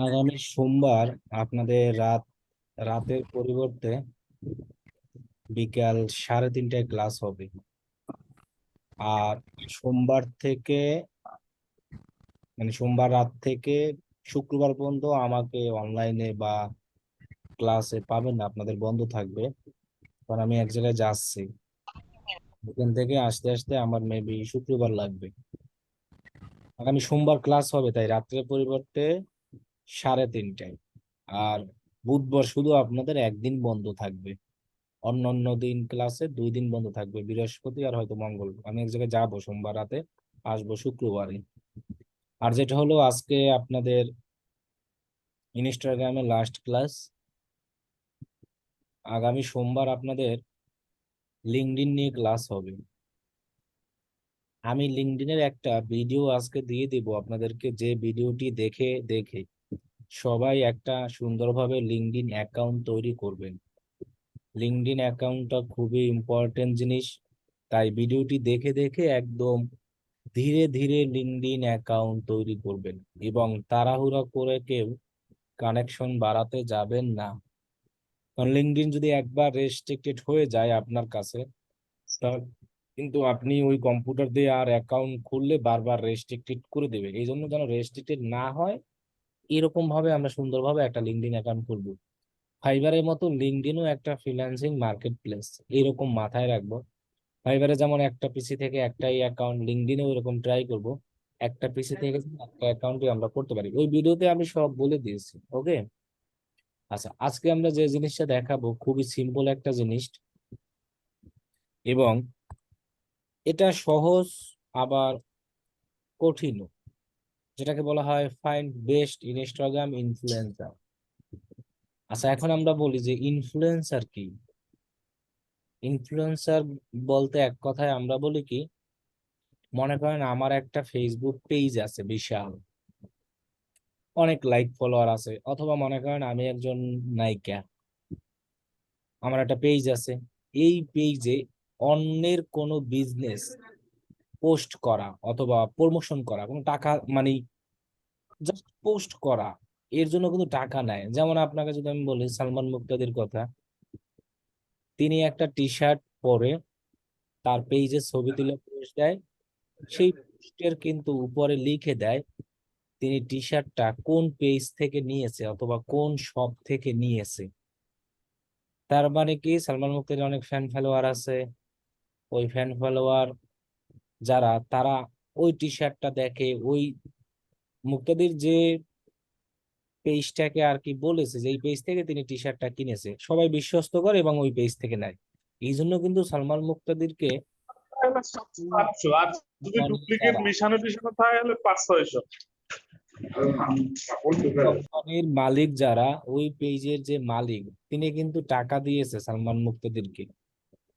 আগামী সোমবার আপনাদের রাতের পরিবর্তে বিকাল 3:30টায় ক্লাস হবে। আর সোমবার থেকে সোমবার রাত থেকে শুক্রবার পর্যন্ত আমাকে অনলাইনে বা ক্লাসে পাবেন না, আপনাদের বন্ধ থাকবে। কারণ আমি এক জায়গায় যাচ্ছি, ওখান থেকে আসতে আসতে আমার মেবি শুক্রবার লাগবে। আগামী সোমবার ক্লাস হবে, তাই রাত্রের পরিবর্তে 3:30টায়। আর বুধবার শুধু আপনাদের একদিন বন্ধ থাকবে। অন্য অন্য দিন ক্লাসে 2 দিন বন্ধ থাকবে, বৃহস্পতি আর হয়তো মঙ্গল। আমি এক জায়গায় যাবো সোমবার রাতে, আসবো শুক্রবারে। আর যেটা হলো, আজকে আপনাদের ইনস্টাগ্রামে লাস্ট ক্লাস। আগামী সোমবার আপনাদের লিঙ্কডইন নিয়ে ক্লাস হবে। আমি লিঙ্কডইনের একটা ভিডিও আজকে দিয়ে দিব আপনাদেরকে, যে ভিডিওটি দেখে দেখে সবাই একটা সুন্দরভাবে লিঙ্কডইন অ্যাকাউন্ট তৈরি করবেন। লিঙ্কডইন অ্যাকাউন্টটা খুবই ইম্পর্টেন্ট জিনিস, তাই ভিডিওটি দেখে দেখে একদম ধীরে ধীরে লিঙ্কডইন অ্যাকাউন্ট তৈরি করবেন। এবং তাড়াহুড়া করে কেউ কানেকশন বাড়াতে যাবেন না। কারণ লিঙ্কডইন যদি একবার রেস্ট্রিক্টেড হয়ে যায় আপনার কাছে, তাহলে কিন্তু আপনি ওই কম্পিউটার দিয়ে আর অ্যাকাউন্ট খুললে বারবার রেস্ট্রিক্টেড করে দেবে। এই জন্য যেন রেস্ট্রিক্টেড না হয়, এরকম ভাবে আমরা সুন্দরভাবে একটা লিঙ্কডইন অ্যাকাউন্ট খুলবো। ফাইবারের মতো লিঙ্কডইনও একটা ফ্রিল্যান্সিং মার্কেট প্লেস, এরকম মাথায় রাখবো। ফাইবারে যেমন একটা পিসি থেকে একটাই অ্যাকাউন্ট, লিঙ্কডইনেও এরকম ট্রাই করব, একটা পিসি থেকে একটা অ্যাকাউন্টে আমরা করতে পারি। ওই ভিডিওতে আমি সব বলে দিয়েছি। ওকে। আচ্ছা, আজকে আমরা যে জিনিসটা দেখাবো খুবই সিম্পল একটা জিনিস, এবং এটা সহজ আবার কঠিনও, যেটাকে বলা হয় ফাইন্ড বেস্ট ইনস্টাগ্রাম ইনফ্লুয়েন্সার। আচ্ছা, এখন আমরা বলি যে ইনফ্লুয়েন্সার কি। ইনফ্লুয়েন্সার বলতে এক কথায় আমরা বলি কি, মনে করেন আমার একটা ফেসবুক পেজ আছে বিশাল, অনেক লাইক ফলোয়ার আছে, অথবা মনে করেন আমি একজন নায়িকা, আমার একটা পেজ আছে। এই পেজে অন্যের কোনো বিজনেস পোস্ট করা অথবা প্রমোশন করা, কোনো টাকা মানে জাস্ট পোস্ট করা, এর জন্য কিন্তু টাকা নেয়। যেমন আপনাকে যদি আমি বলি সালমান মুক্তাদির কথা, তিনি একটা টি শার্ট পরে তার পেজে ছবি তুলে পোস্ট দেয়। সেই পোস্টের কিন্তু উপরে লিখে দেয় তিনি টি শার্টটা কোন পেজ থেকে নিয়েছে অথবা কোন শপ থেকে নিয়েছে। তার মানে কি, সালমান মুক্তাদির অনেক ফ্যান ফলোয়ার আছে। ওই ফ্যান ফলোয়ার যারা, তারা ওই টি শার্টটা দেখে, ওই মুক্তাদির যে পেজটাকে আর কি বলেছে যে এই পেজ থেকে তিনি টি শার্টটা কিনেছে, সবাই বিশ্বস্ত করে এবং ওই পেজ থেকে নেয়। এই জন্য কিন্তু সালমান মুক্তাদিরকে সাতশো, আর যদি কোম্পানি ডুপ্লিকেট যারা, মিশানো টিশানো থাকে হলে 500-600। কোম্পানির মালিক যারা, ওই পেজের যে মালিক, তিনি কিন্তু টাকা দিয়েছে সালমান মুক্তাদিরকে।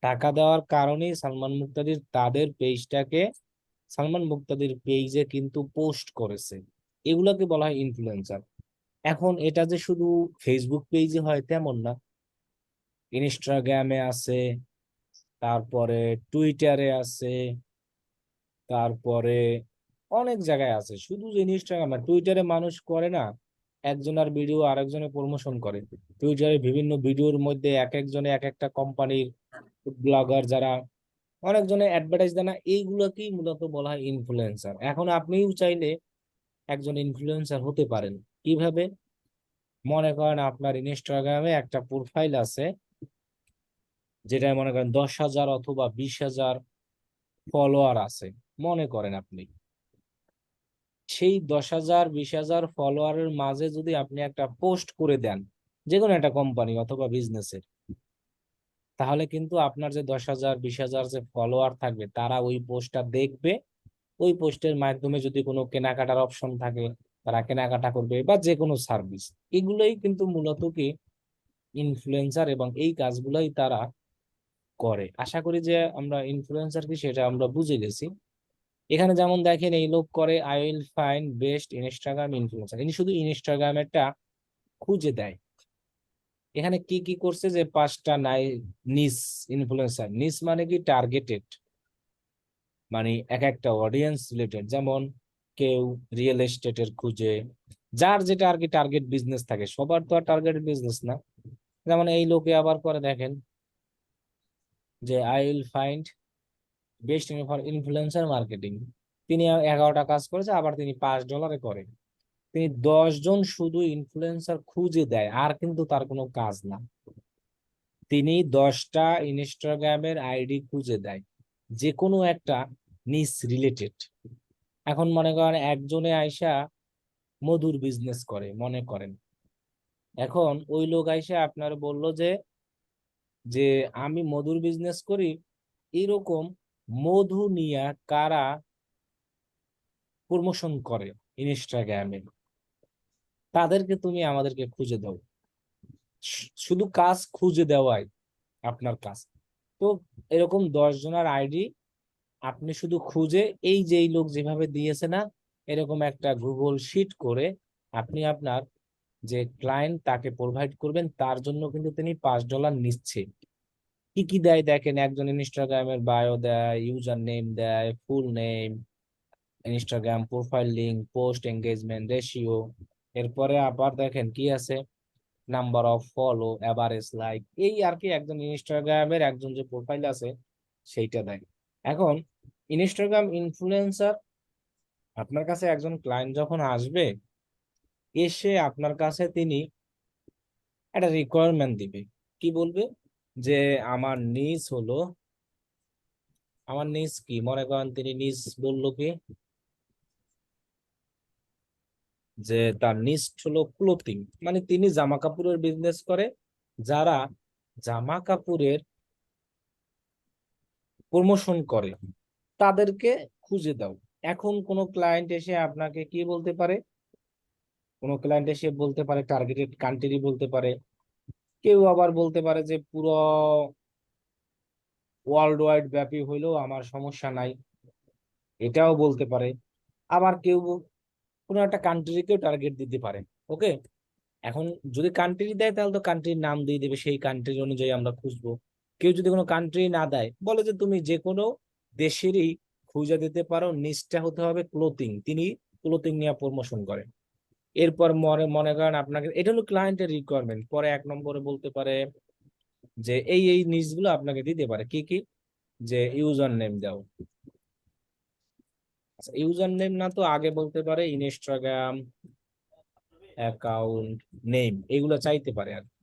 টাকা দেওয়ার কারণেই সালমান মুক্তাদির তাদের পেজটাকে সালমান মুক্তাদির পেজে কিন্তু পোস্ট করেছে। এগুলাকে বলা হয় ইনফ্লুয়েন্সার। এখন এটা যে শুধু ফেসবুক পেজে হয় তেমন না, ইনস্টাগ্রামে আছে, তারপরে টুইটারে আছে, তারপরে অনেক জায়গায় আছে। শুধু যে ইনস্টাগ্রাম না, টুইটারে মানুষ করে না, একজনের ভিডিও আরেকজনে প্রমোশন করে। টুইটারে বিভিন্ন ভিডিওর মধ্যে এক একজনে এক একটা কোম্পানির ব্লগার যারা অনেকজনে অ্যাডভার্টাইজ দেয় না, এইগুলোকেই মূলত বলা হয় ইনফ্লুয়েন্সার। এখন আপনিও চাইলে একজন ইনফ্লুয়েন্সার হতে পারেন। কিভাবে? মনে করেন আপনার ইনস্টাগ্রামে একটা প্রোফাইল আছে, যেটা মনে করেন 10,000 অথবা 20,000 ফলোয়ার আছে। মনে করেন আপনি সেই 10,000 20,000 ফলোয়ারের মাঝে যদি আপনি একটা পোস্ট করে দেন, যে কোনো একটা কোম্পানি অথবা বিজনেসের, তাহলে কিন্তু আপনার যে 10,000 20,000 যে ফলোয়ার থাকবে, তারা ওই পোস্টটা দেখবে। ওই পোস্টের মাধ্যমে যদি কোনো কেনাকাটার অপশন থাকে, তারা কেনাকাটা করবে, বা যে কোনো সার্ভিস। এগুলোই কিন্তু মূলত কি ইনফ্লুয়েন্সার, এবং এই কাজগুলোই তারা করে। আশা করি যে আমরা ইনফ্লুয়েন্সার কি সেটা আমরা বুঝে গেছি। এখানে যেমন দেখেন, এই লোক করে I will find best Instagram influencer, ইনি শুধু ইনস্টাগ্রামেরটা খুঁজে দেয়। এখানে কি কি করছে, যে 5টা নাই নিস ইনফ্লুয়েন্সার। নিস মানে কি টার্গেটেড, মানে এক একটা অডিয়েন্স রিলেটেড। যেমন কেউ রিয়েল এস্টেটের খুঁজে, যার যেটা আর কি টার্গেট বিজনেস থাকে, সবার তো আর টার্গেট বিজনেস না। যেমন এই লোকে আবার করে দেখেন যে I will find best for influencer marketing, তিনি 11টা কাজ করেছে, আবার তিনি $5 করে। তিনি 10 জন শুধু ইনফ্লুয়েন্সার খুঁজে দেয়, আর কিন্তু তার কোনো কাজ না। তিনি 10টা ইনস্টাগ্রামের আইডি খুঁজে দেয়, যে কোনো একটা নিস রিলেটেড। এখন মনে করেন একজনে আইসা মধুর বিজনেস করে মনে করেন, এখন ওই লোক আইসা আপনার বলল যে যে আমি মধুর বিজনেস করি, এরকম মধু নিয়ে কারা প্রমোশন করে ইনস্টাগ্রামে, তাদেরকে তুমি আমাদেরকে খুঁজে দাও। শুধু কাজ খুঁজে দেওয়াই আপনার কাজ। তো এরকম 10 জনের আইডি আপনি শুধু খুঁজে, এই যে এই লোক যেভাবে দিয়েছে না, এরকম একটা গুগল শিট করে আপনি আপনার যে ক্লায়েন্ট তাকে প্রোভাইড করবেন, তার জন্য কিন্তু তিনি $5 নিচ্ছে। কি কি দেয় দেখেন, একজন ইনস্টাগ্রামের বায়ো দেয়, ইউজার নেম দেয়, full name, Instagram profile link, post engagement ratio, এরপরে আবার দেখেন কি আছে, number of follow, average like, এই আর কি একজন ইনস্টাগ্রামের একজন যে প্রোফাইল আছে সেইটা দেয়। এখন ইনস্টাগ্রাম ইনফ্লুয়েন্সার আপনার কাছে একজন ক্লায়েন্ট যখন আসবে, এসে আপনার কাছে তিনি একটা রিকোয়ারমেন্ট দিবে। কি বলবে যে আমার নিজ হলো, আমার নিজ কি মনে করেন, তিনি নিজ বললো কি যে তার নিজ হলো ক্লোথিং, মানে তিনি জামা কাপড়ের বিজনেস করে, যারা জামা কাপড়ের প্রমোশন করে তাদেরকে খুঁজে দাও। এখন কোন ক্লায়েন্ট এসে আপনাকে কি বলতে পারে, কোন ক্লায়েন্ট এসে বলতে পারে টার্গেটেড কান্ট্রি বলতে পারে, কেউ আবার বলতে পারে যে পুরো ওয়ার্ল্ড ওয়াইড ব্যাপী হইলেও আমার সমস্যা নাই, এটাও বলতে পারে। আবার কেউ কোনো একটা কান্ট্রিকেও টার্গেট দিতে পারে। ওকে, এখন যদি কান্ট্রি দেয় তাহলে তো কান্ট্রির নাম দিয়ে দেবে, সেই কান্ট্রি অনুযায়ী আমরা খুঁজবো। কেউ যদি কোনো কান্ট্রি না দেয়, বলে যে তুমি যে কোনো দেশেরই খুঁজে দিতে পারো, নিচটা হতে হবে ক্লোথিং, তিনি ক্লোথিং নিয়ে প্রমোশন করে। এরপর মনে মনে করেন আপনাকে, এটা হলো ক্লায়েন্টের রিকোয়ারমেন্ট, পরে 1 নম্বরে বলতে পারে যে এই এই নিচগুলো আপনাকে দিতে পারে কি কি, যে ইউজার নেম দাও। আচ্ছা, ইউজার নেম না তো আগে বলতে পারে ইনস্টাগ্রাম অ্যাকাউন্ট নেম, এগুলো চাইতে পারে আর কি।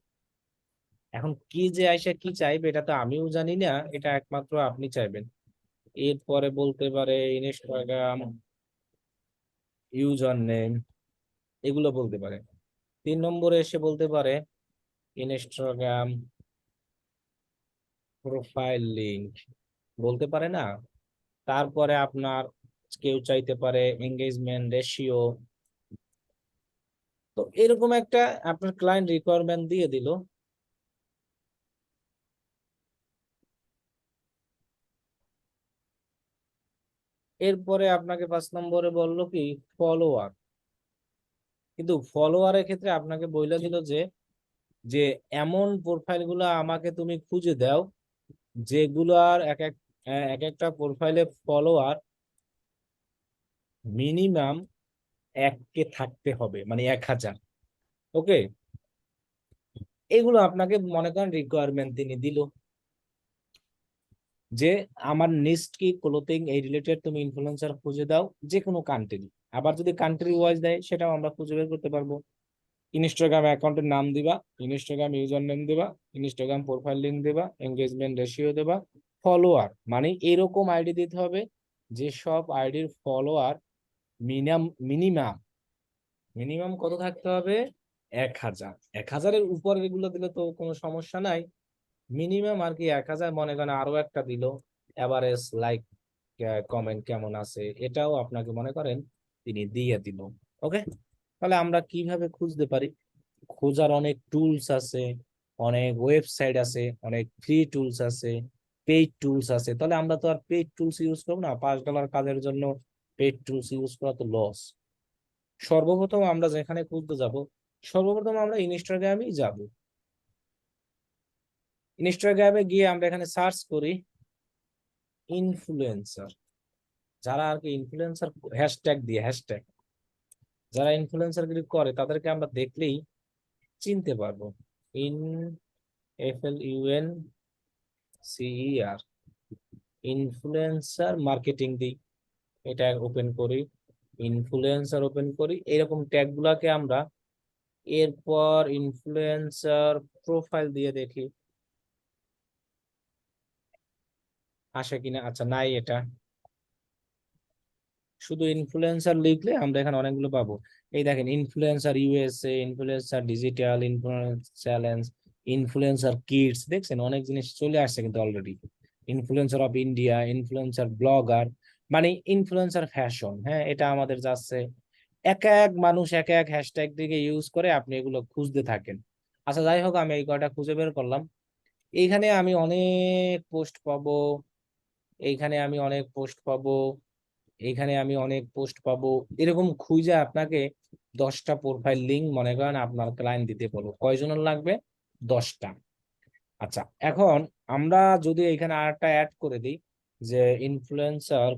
এখন কি যে আইসা কি চাইবে এটা তো আমিও জানি না, এটা একমাত্র আপনি চাইবেন। এরপরে বলতে পারে ইনস্টাগ্রাম ইউজার নেম, এগুলো বলতে পারে। 3 নম্বরে এসে বলতে পারে ইনস্টাগ্রাম প্রোফাইল লিংক, বলতে পারে না। তারপরে আপনার কেউ চাইতে পারে এঙ্গেজমেন্ট রেশিও। তো এরকম একটা আপনার ক্লায়েন্ট রিকোয়ারমেন্ট দিয়ে দিল। এরপরে আপনাকে 5 নম্বরে বললো কি ফলোয়ার, কিন্তু ফলোয়ারের ক্ষেত্রে আপনাকে বইলা দিল যে যে এমন প্রোফাইল গুলা আমাকে তুমি খুঁজে দাও যেগুলার এক একটা প্রোফাইলে ফলোয়ার মিনিমাম 1K থাকতে হবে, মানে 1000। ওকে, এগুলো আপনাকে মনে করেন রিকোয়ারমেন্ট তিনি দিল যে আমার নেক্সট কি ক্লোথিং এই রিলেটেড তুমি ইনফ্লুয়েন্সার খুঁজে দাও যে কোনো কান্ট্রি। আবার যদি কান্ট্রি ওয়াইজ দেয় সেটাও আমরা খুঁজে বের করতে পারবো। ইনস্টাগ্রাম অ্যাকাউন্টের নাম দিবা, ইনস্টাগ্রাম ইউজার নেম দিবা, ইনস্টাগ্রাম প্রোফাইল লিঙ্ক দিবা, এঙ্গেজমেন্ট রেশিও দেবা, ফলোয়ার মানে এরকম আইডি দিতে হবে যে সব আইডির ফলোয়ার মিনিমাম মিনিমাম মিনিমাম কত থাকতে হবে, 1000। 1000-এর উপরে এগুলো দিলে তো কোনো সমস্যা নাই, মিনিমাম আর কি 1000। মনে করেন আরো একটা দিল এভারেজ লাইক কমেন্ট কেমন আছে, এটাও আপনাকে মনে করেন তিনি দিয়ে দিল। ওকে, তাহলে আমরা কিভাবে খুঁজতে পারি, খোঁজার অনেক টুলস আছে, অনেক ওয়েবসাইট আছে, অনেক ফ্রি টুলস আছে, পেইড টুলস আছে। তাহলে আমরা তো আর পেইড টুলস ইউজ করবো না, $5 কাজের জন্য পেইড টুলস ইউজ করা তো লস। সর্বপ্রথম আমরা যেখানে খুঁজতে যাব, সর্বপ্রথম আমরা ইনস্টাগ্রামেই যাব। ইনস্টাগ্রামে গিয়ে আমরা এখানে সার্চ করি ইনফ্লুয়েন্সার, যারা আর কি ইনফ্লুয়েন্সার, হ্যাশট্যাগ দিয়ে হ্যাশট্যাগ যারা ইনফ্লুয়েন্সারগিরি করে তাদেরকে আমরা দেখলেই চিনতে পারবো। ইন FLUNCER, ইনফ্লুয়েন্সার মার্কেটিং দিই, এটা ওপেন করি, ইনফ্লুয়েন্সার ওপেন করি, এরকম ট্যাগ গুলাকে আমরা এরপর ইনফ্লুয়েন্সার প্রোফাইল দিয়ে দেখি আসে কিনা। আচ্ছা, নাই, এটা শুধু ইনফ্লুয়েন্সার লিখলে আমরা এখানে অনেকগুলো পাবো। এই দেখেন, influencer USA, influencer digital, influence challenge, influencer kids, দেখছেন অনেক জিনিস চলে আসছে কিন্তু already. Influencer of India, influencer blogger, মানে ইনফ্লুয়েন্সার ফ্যাশন। হ্যাঁ, এটা আমাদের যাচ্ছে। এক এক মানুষ এক এক হ্যাশট্যাগ দিকে ইউজ করে, আপনি এগুলো খুঁজতে থাকেন। আচ্ছা, যাই হোক, আমি এই কয়টা খুঁজে বের করলাম। এইখানে আমি অনেক পোস্ট পাবো, এইখানে আমি অনেক পোস্ট পাবো, এইখানে আমি অনেক পোস্ট পাবো। এরকম খুঁজে আপনাকে 10টা প্রোফাইল লিঙ্ক মনে করেন আপনার ক্লায়েন্ট দিতে বলবো। কয়জনের লাগবে? 10টা। আচ্ছা, এখন আমরা যদি এখানে আরেকটা অ্যাড করে দিই যে ইনফ্লুয়েন্সার,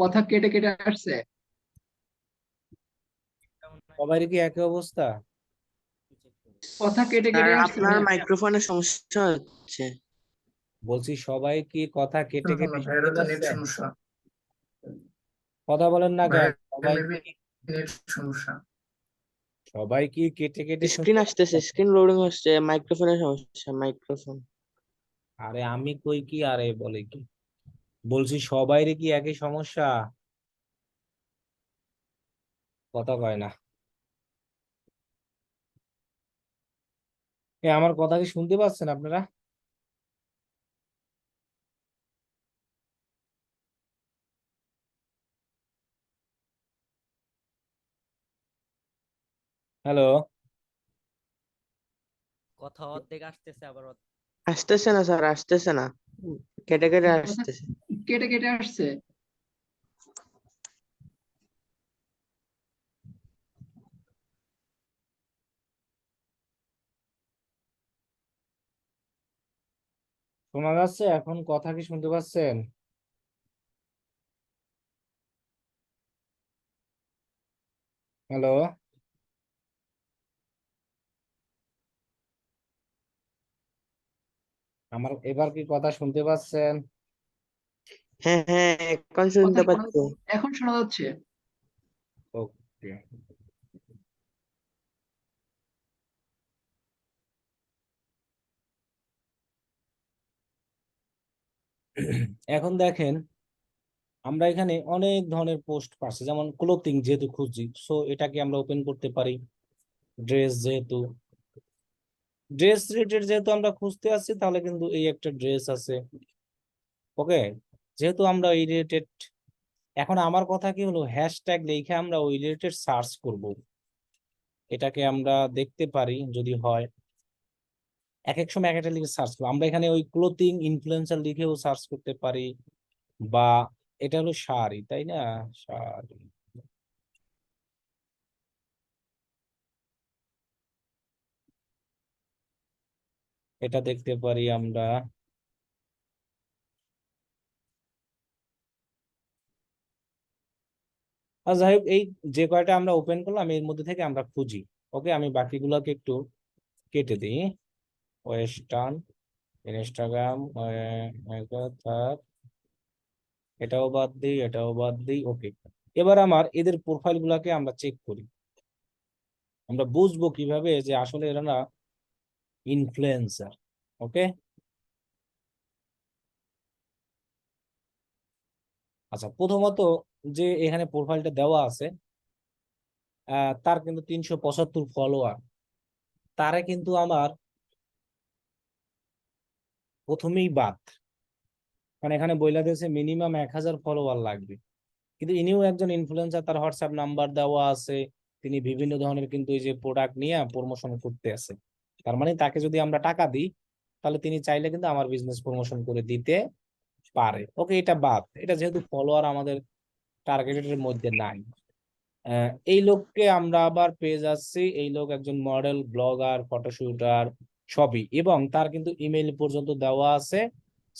কথা কেটে কেটে আসছে। সবারই কি একই অবস্থা? কথা কেটে স্যার কেটে আসছে আপনার ভাইয়া। মাইক্রোফোনের সমস্যা হচ্ছে। বলছি সবাই কি কথা কেটে কেটে শুনতে ভাইয়ারও তো নেট পাচ্ছেন? সমস্যা। কথা বলেন না কেন? সবাই মেবি কি নেট সমস্যা। সবাই কি কেটে কেটে স্ক্রিন শুনতে আসতেছে, পাচ্ছেন? স্ক্রিন লোডিং হচ্ছে, মাইক্রোফোনের সমস্যা, মাইক্রোফোন। আরে আমি কই কি, আরে বলে কি, বলছি সবাইরই কি একই সমস্যা? কথা কয় না। আমার কথা কি শুনতে পাচ্ছেন আপনারা? হ্যালো? কথা অর্ধেক আসতেছে আবার আসতেছে না স্যার, আসতেছে না, কেটে কেটে কথা আসতেছে। কেটে কেটে আসছে। শোনা যাচ্ছে এখন? কথা কি শুনতে পাচ্ছেন? হ্যালো? আমার এবার কি কথা শুনতে পাচ্ছেন? হ্যাঁ হ্যাঁ, এখন কথা শুনতে শোনা পাচ্ছি। এখন শোনা যাচ্ছে। ওকে। এখন দেখেন, আমরা এখানে অনেক ধরনের পোস্ট পাচ্ছি, যেমন ক্লোথিং যেহেতু খুঁজছি, সো এটাকে আমরা ওপেন করতে পারি। ড্রেস, ড্রেস রিলেটেড যেহেতু আমরা খুঁজতে আসছি, তাহলে কিন্তু এই একটা ড্রেস আছে। ওকে, যেহেতু আমরা এই রিলেটেড, এখন আমার কথা কি হলো, হ্যাশট্যাগ লিখে আমরা ওই রিলেটেড সার্চ করব। এটাকে আমরা দেখতে পারি যদি হয়, এক এক সময় এক একটা লিখে সার্চ করবো। আমরা এখানে ওই ক্লোথিং ইনফ্লুয়েন্সার লিখেও সার্চ করতে পারি, বা এটা হলো শাড়ি, তাই না? শাড়ি, এটা দেখতে পারি আমরা। আর যাই হোক, এই যে কয়টা আমরা ওপেন করলাম এর মধ্যে থেকে আমরা খুঁজি। ওকে, আমি বাকিগুলোকে একটু কেটে দিই। ওয়েস্টার্ন, ইনস্টাগ্রাম, এটাও বাদ দিই, এটাও বাদ দিই। ওকে, এবার আমার এদের প্রোফাইল গুলাকে আমরা চেক করি। আমরা বুঝবো কিভাবে যে আসলে এরা না ইনফ্লুয়েন্সার। ওকে, আচ্ছা, প্রথমত যে এখানে প্রোফাইলটা দেওয়া আছে, তার কিন্তু 375 ফলোয়ার। তারে কিন্তু আমার প্রথমেই বাদ, মানে এখানে বইলা দিয়েছে মিনিমাম 1000 ফলোয়ার লাগবে। কিন্তু ইনিও একজন ইনফ্লুয়েন্সার, তার হোয়াটসঅ্যাপ নাম্বার দেওয়া আছে। তিনি বিভিন্ন ধরনের কিন্তু এই যে প্রোডাক্ট নিয়ে প্রমোশন করতে আছে। তার মানে তাকে যদি আমরা টাকা দিই, তাহলে তিনি চাইলে কিন্তু আমার বিজনেস প্রমোশন করে দিতে পারে। ওকে, এটা বাদ, এটা যেহেতু ফলোয়ার আমাদের টার্গেটের মধ্যে নাই। এই লোককে আমরা আবার পেয়ে যাচ্ছি, এই লোক একজন মডেল, ব্লগার, ফটোশুটার সবই, এবং তার কিন্তু ইমেইল পর্যন্ত দেওয়া আছে।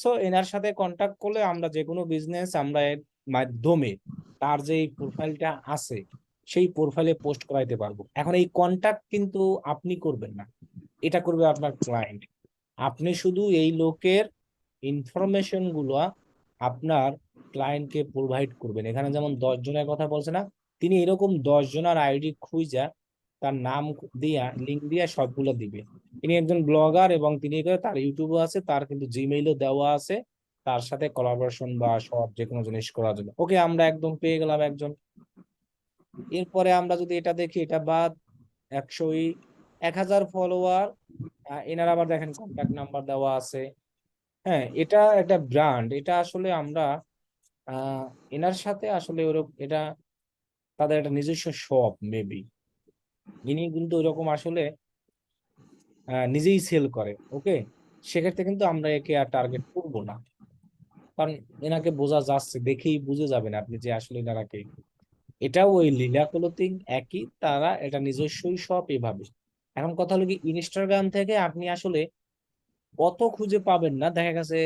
সো এনার সাথে কন্টাক্ট করলে আমরা যে কোনো বিজনেস আমরা এর মাধ্যমে তার যে প্রোফাইলটা আছে সেই প্রোফাইলে পোস্ট করাইতে পারবো। এখন এই কন্টাক্ট কিন্তু আপনি করবেন না, এটা করবে আপনার ক্লায়েন্ট। আপনি শুধু এই লোকের ইনফরমেশন গুলো আপনার ক্লায়েন্টকে প্রোভাইড করবেন। এখানে যেমন 10 জনের কথা বলছে না, তিনি এরকম 10 জনের আইডি খুঁজা তার নাম দিয়া লিঙ্ক দিয়া সবগুলো দিবে। তিনি একজন ব্লগার এবং তিনি তার ইউটিউবও আছে, তার কিন্তু জিমেইলও দেওয়া আছে তার সাথে কোলাবোরেশন বা শর্ট যে কোনো জিনিস করার জন্য। ওকে, আমরা একদম পেয়ে গেলাম একজন। এরপরে আমরা যদি এটা দেখি, এটা বাদ 1000 ফলোয়ার, এনার আবার দেখেন কন্ট্যাক্ট নাম্বার দেওয়া আছে। হ্যাঁ, এটা একটা ব্র্যান্ড, এটা আসলে আমরা এনার সাথে আসলে ওরকম, এটা তাদের একটা নিজস্ব শপ মেবি, ইনি কিন্তু ওরকম আসলে নিজেই সেল করে। ওকে, সেক্ষেত্রে কিন্তু আমরা একে আর টার্গেট করবো না, কারণ এনাকে বোঝা যাচ্ছে, দেখেই বুঝে যাবেন আপনি যে আসলে এনারা কে। এটাও ওই লীলা ক্লোথিং একই, তারা এটা নিজস্বই শপ এভাবে। এখন কথা হলো কি, ইনস্টাগ্রাম থেকে আপনি আসলে অত খুঁজে পাবেন না, দেখা গেছে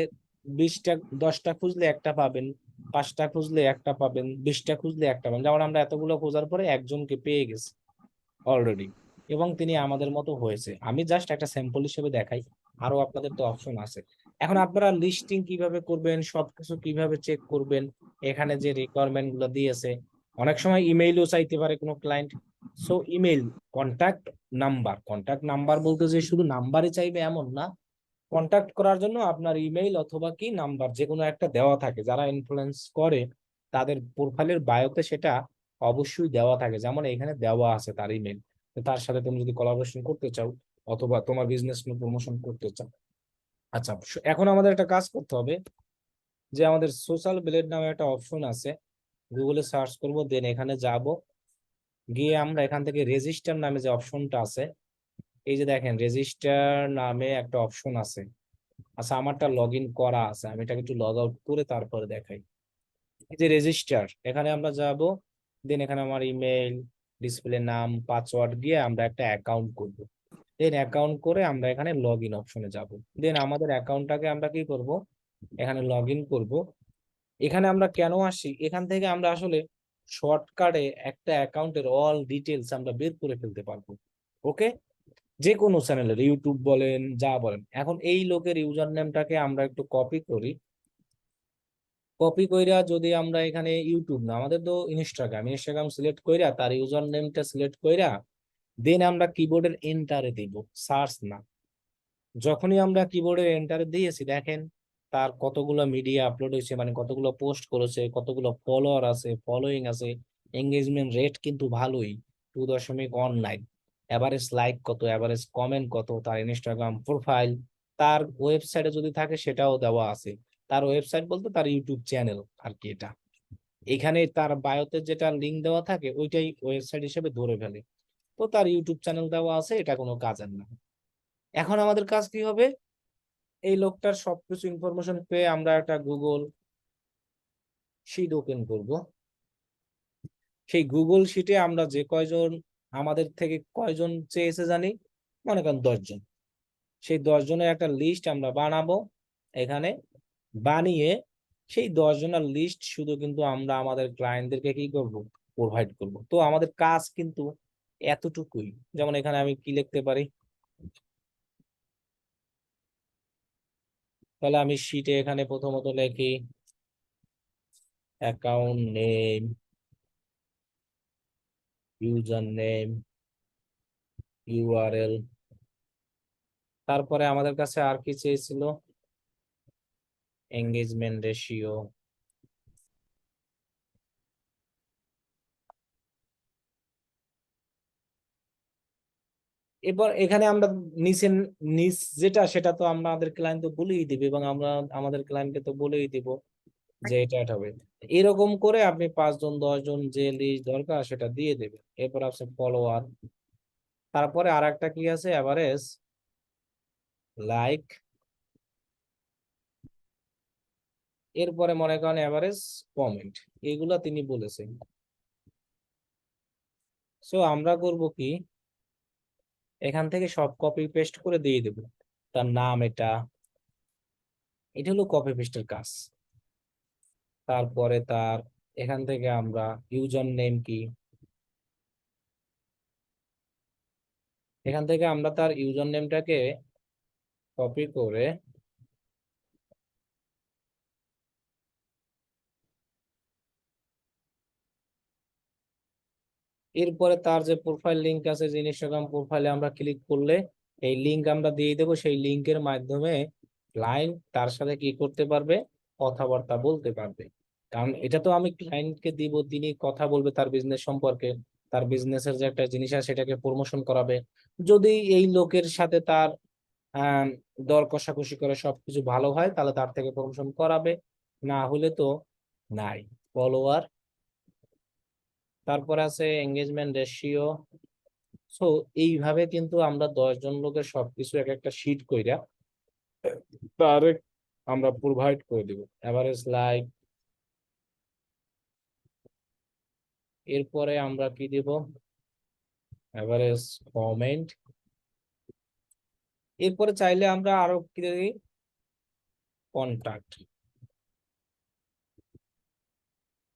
20টা 10টা খুঁজলে একটা পাবেন, 5টা খুঁজলে একটা পাবেন, 20টা খুঁজলে একটা পাবেন। যেমন আমরা এতগুলো খোঁজার পরে একজনকে পেয়ে গেছি অলরেডি, এবং তিনি আমাদের মতো হয়েছে। আমি জাস্ট একটা স্যাম্পল হিসেবে দেখাই, আরো আপনাদের তো অপশন আছে। এখন আপনারা লিস্টিং কিভাবে করবেন, সবকিছু কিভাবে চেক করবেন, এখানে যে রিকোয়ারমেন্ট গুলো দিয়েছে, অনেক সময় ইমেইলও চাইতে পারে কোনো client. So email, contact number বলতে যে শুধু নাম্বারই চাইবে এমন না, কন্টাক্ট করার জন্য আপনার ইমেইল অথবা কি নাম্বার যে কোনো একটা দেওয়া থাকে। যারা ইনফ্লুয়েন্স করে তাদের প্রোফাইলের বায়োতে সেটা অবশ্যই দেওয়া থাকে, যেমন এখানে দেওয়া আছে তার ইমেল। তার সাথে তুমি যদি কোলাবোরেশন করতে চাও অথবা তোমার বিজনেস নিয়ে প্রমোশন করতে চাও। আচ্ছা, এখন আমাদের একটা কাজ করতে হবে, যে আমাদের সোশ্যাল ব্লেড নামে একটা অপশন আছে, গুগলে সার্চ করব, দেন এখানে যাব, গিয়ে আমরা এখান থেকে রেজিস্টার নামে যে অপশনটা আছে, এই যে দেখেন রেজিস্টার নামে একটা অপশন আছে। আচ্ছা, আমারটা লগ ইন করা আছে, আমি এটাকে একটু লগ আউট করে তারপরে দেখাই। এই যে রেজিস্টার, এখানে আমরা যাব, দেন এখানে আমার ইমেল, ডিসপ্লে নাম, পাসওয়ার্ড দিয়ে আমরা একটা অ্যাকাউন্ট করব। দেন অ্যাকাউন্ট করে আমরা এখানে লগ ইন অপশনে যাব। দেন আমাদের অ্যাকাউন্টটাকে আমরা কি করব, এখানে লগ ইন করবো। এখানে আমরা কেন আসি, এখান থেকে আমরা আসলে শর্টকাটে একটা অ্যাকাউন্টের অল ডিটেলস আমরা বের করে ফেলতে পারবো। ওকে, যে কোনো চ্যানেলের, ইউটিউব বলেন যা বলেন। এখন এই লোকের ইউজার নেমটাকে আমরা একটু কপি করি, কপি কইরা যদি আমরা এখানে ইউটিউব না, আমাদের তো ইনস্টাগ্রাম সিলেক্ট কইরা তার ইউজার নেমটা সিলেক্ট কইরা, দেন আমরা কিবোর্ডের এন্টারে দিব, সার্চ না। যখনই আমরা কিবোর্ডের এন্টারে দিয়েছি, দেখেন তার কতগুলো মিডিয়া আপলোড হয়েছে, মানে কতগুলো পোস্ট করেছে, কতগুলো ফলোয়ার আছে, ফলোইং আছে, এঙ্গেজমেন্ট রেট কিন্তু ভালোই, 2.19। এভারেজ লাইক কত, এভারেজ কমেন্ট কত, তার ইনস্টাগ্রাম প্রোফাইল, তার ওয়েবসাইটে যদি থাকে সেটাও দেওয়া আছে। তার ওয়েবসাইট বলতে তার ইউটিউব চ্যানেল আর কি। এটা এখানে তার বায়োতে যেটা লিঙ্ক দেওয়া থাকে ওইটাই ওয়েবসাইট হিসেবে ধরে ফেলে। তো তার ইউটিউব চ্যানেল দেওয়া আছে, এটা কোনো কাজের না। এখন আমাদের কাজ কি হবে, এই লোকটার সবকিছু ইনফরমেশন পেয়ে আমরা একটা গুগল শিট ওপেন করব। সেই গুগল শিটে আমরা যে কয়জন, আমাদের থেকে কয়জন চেয়েছে জানি, মনে করেন 10 জন, সেই 10 জনের একটা লিস্ট আমরা বানাবো এখানে। বানিয়ে সেই 10 জনের লিস্ট শুধু কিন্তু আমরা আমাদের ক্লায়েন্টদেরকে কি করব, প্রোভাইড করব। তো আমাদের কাজ কিন্তু এতটুকুই। যেমন এখানে আমি কি লিখতে পারি, তাহলে আমি শিটে এখানে প্রথমত লিখি account name, user name, URL, তারপরে আমাদের কাছে আর কি চেয়েছিল, এঙ্গেজমেন্ট রেশিও। এরপর এখানে আমরা নিচে, নিচ যেটা সেটা তো আমরা আমাদের ক্লায়েন্ট তো বলেই দিবে, এবং আমরা আমাদের ক্লায়েন্টকে তো বলেই দিব যে এটা হবে। এরকম করে আপনি 5 জন 10 জন যে লিস্ট দরকার সেটা দিয়ে দেবে। এরপর আছে ফলোয়ার, তারপরে আর একটা কি আছে, এভারেজ লাইক, এরপরে মনে করেন এভারেজ কমেন্ট, এগুলা তিনি বলেছেন। সো আমরা করব কি, এখান থেকে সব কপি পেস্ট করে দিয়ে দেব। তার নাম, এটা এটা হলো কপি পেস্টের কাজ। তারপরে তার এখান থেকে আমরা ইউজার নেম কি, এখান থেকে আমরা তার ইউজার নেমটাকে কপি করে এরপরে তার যে প্রোফাইল লিংক আছে, যে ইনস্টাগ্রাম প্রোফাইলে আমরা ক্লিক করলে এই লিংক আমরা দিয়ে দেবো। সেই লিংকের মাধ্যমে ক্লায়েন্ট তার সাথে কি করতে পারবে, কথাবার্তা বলতে পারবে। কারণ এটা তো আমি ক্লায়েন্টকে দিব, তিনি কথা বলবে তার বিজনেস সম্পর্কে, তার বিজনেসের যে একটা জিনিস আছে সেটাকে প্রমোশন করাবে। যদি এই লোকের সাথে তার আহ দর কষাকষি করে সবকিছু ভালো হয়, তাহলে তার থেকে প্রমোশন করাবে, না হলে তো নাই। ফলোয়ার, তারপরে আছে এঙ্গেজমেন্ট রেশিও। সো এইভাবে কিন্তু আমরা 10 জন লোকের সবকিছু এক একটা শিট কইরা তার আমরা প্রোভাইড করে দিব। এভারেজ লাইক, এরপরে আমরা কি দিব, এভারেজ কমেন্ট। এরপরে চাইলে আমরা আরো কি দিই, কন্টাক্ট।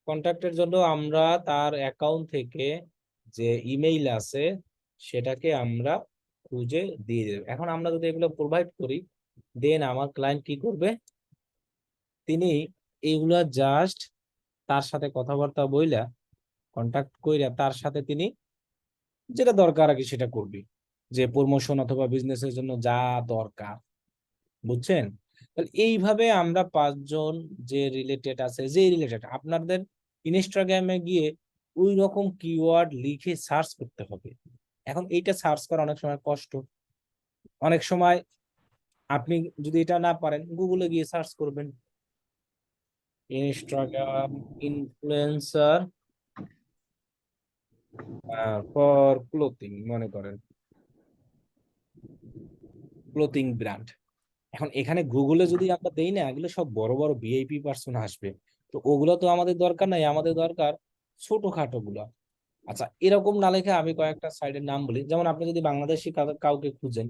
কন্টাক্টের জন্য আমরা তার অ্যাকাউন্ট থেকে যে ইমেইল আছে সেটাকে আমরা খুঁজে দিয়ে দেব। এখন আমরা যদি এগুলো প্রোভাইড করি, দেন আমার ক্লায়েন্ট কি করবে, তিনি এইগুলা জাস্ট তার সাথে কথাবার্তা বইলা, কন্টাক্ট কইরা তার সাথে তিনি যেটা দরকার আর কি সেটা করবে, যে প্রমোশন অথবা বিজনেসের জন্য যা দরকার। বুঝছেন? তাহলে এইভাবে আমরা 5 জন যে রিলেটেড আছে, যে রিলেটেড আপনাদের ইনস্টাগ্রামে গিয়ে ওই রকম কিওয়ার্ড লিখে সার্চ করতে হবে। এখন এইটা সার্চ করা অনেক সময় কষ্ট, অনেক সময় আপনি যদি এটা না পারেন গুগলে গিয়ে সার্চ করবেন ইনস্টাগ্রাম ইনফ্লুয়েন্সার ফর ক্লোথিং, মনে করেন ক্লোথিং ব্র্যান্ড। এখন এখানে গুগলে যদি আমরা দেই না, এগুলো সব বড় বড় ভিআইপি পার্সন আসবে, তো ওগুলো তো আমাদের দরকার নাই, আমাদের দরকার ছোটখাটো গুলা। আচ্ছা, এরকম না লেখে আমি কয়েকটা সাইটের নাম বলি। যেমন আপনি যদি বাংলাদেশি কাউকে খুঁজেন,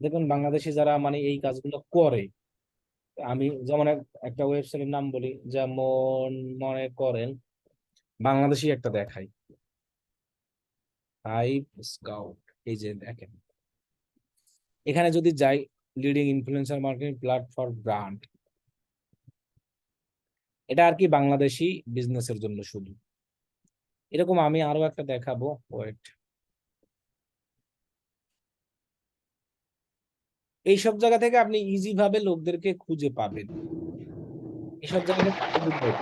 দেখুন বাংলাদেশি যারা মানে এই কাজগুলো করে, আমি যেমন একটা ওয়েবসাইটের নাম বলি, যেমন মনে করেন বাংলাদেশি একটা দেখাই, হাইপ স্কাউট। এই যে দেখেন, এখানে যদি যাই, leading influencer marketing platform brand, এটা আর কি বাংলাদেশি বিজনেসের জন্য শুধু। এরকম আমি আরো একটা দেখাবো, ওয়েট। এইসব জায়গা থেকে আপনি ইজি ভাবে লোকদেরকে খুঁজে পাবেন, এসব জায়গা থেকে খুঁজে পাবেন।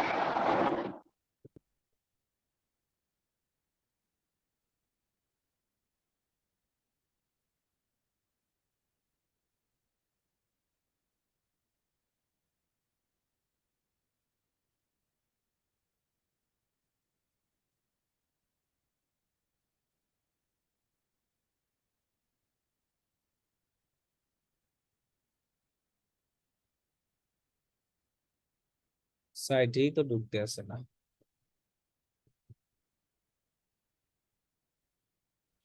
সাইটেই তো ঢুকতে আসে না।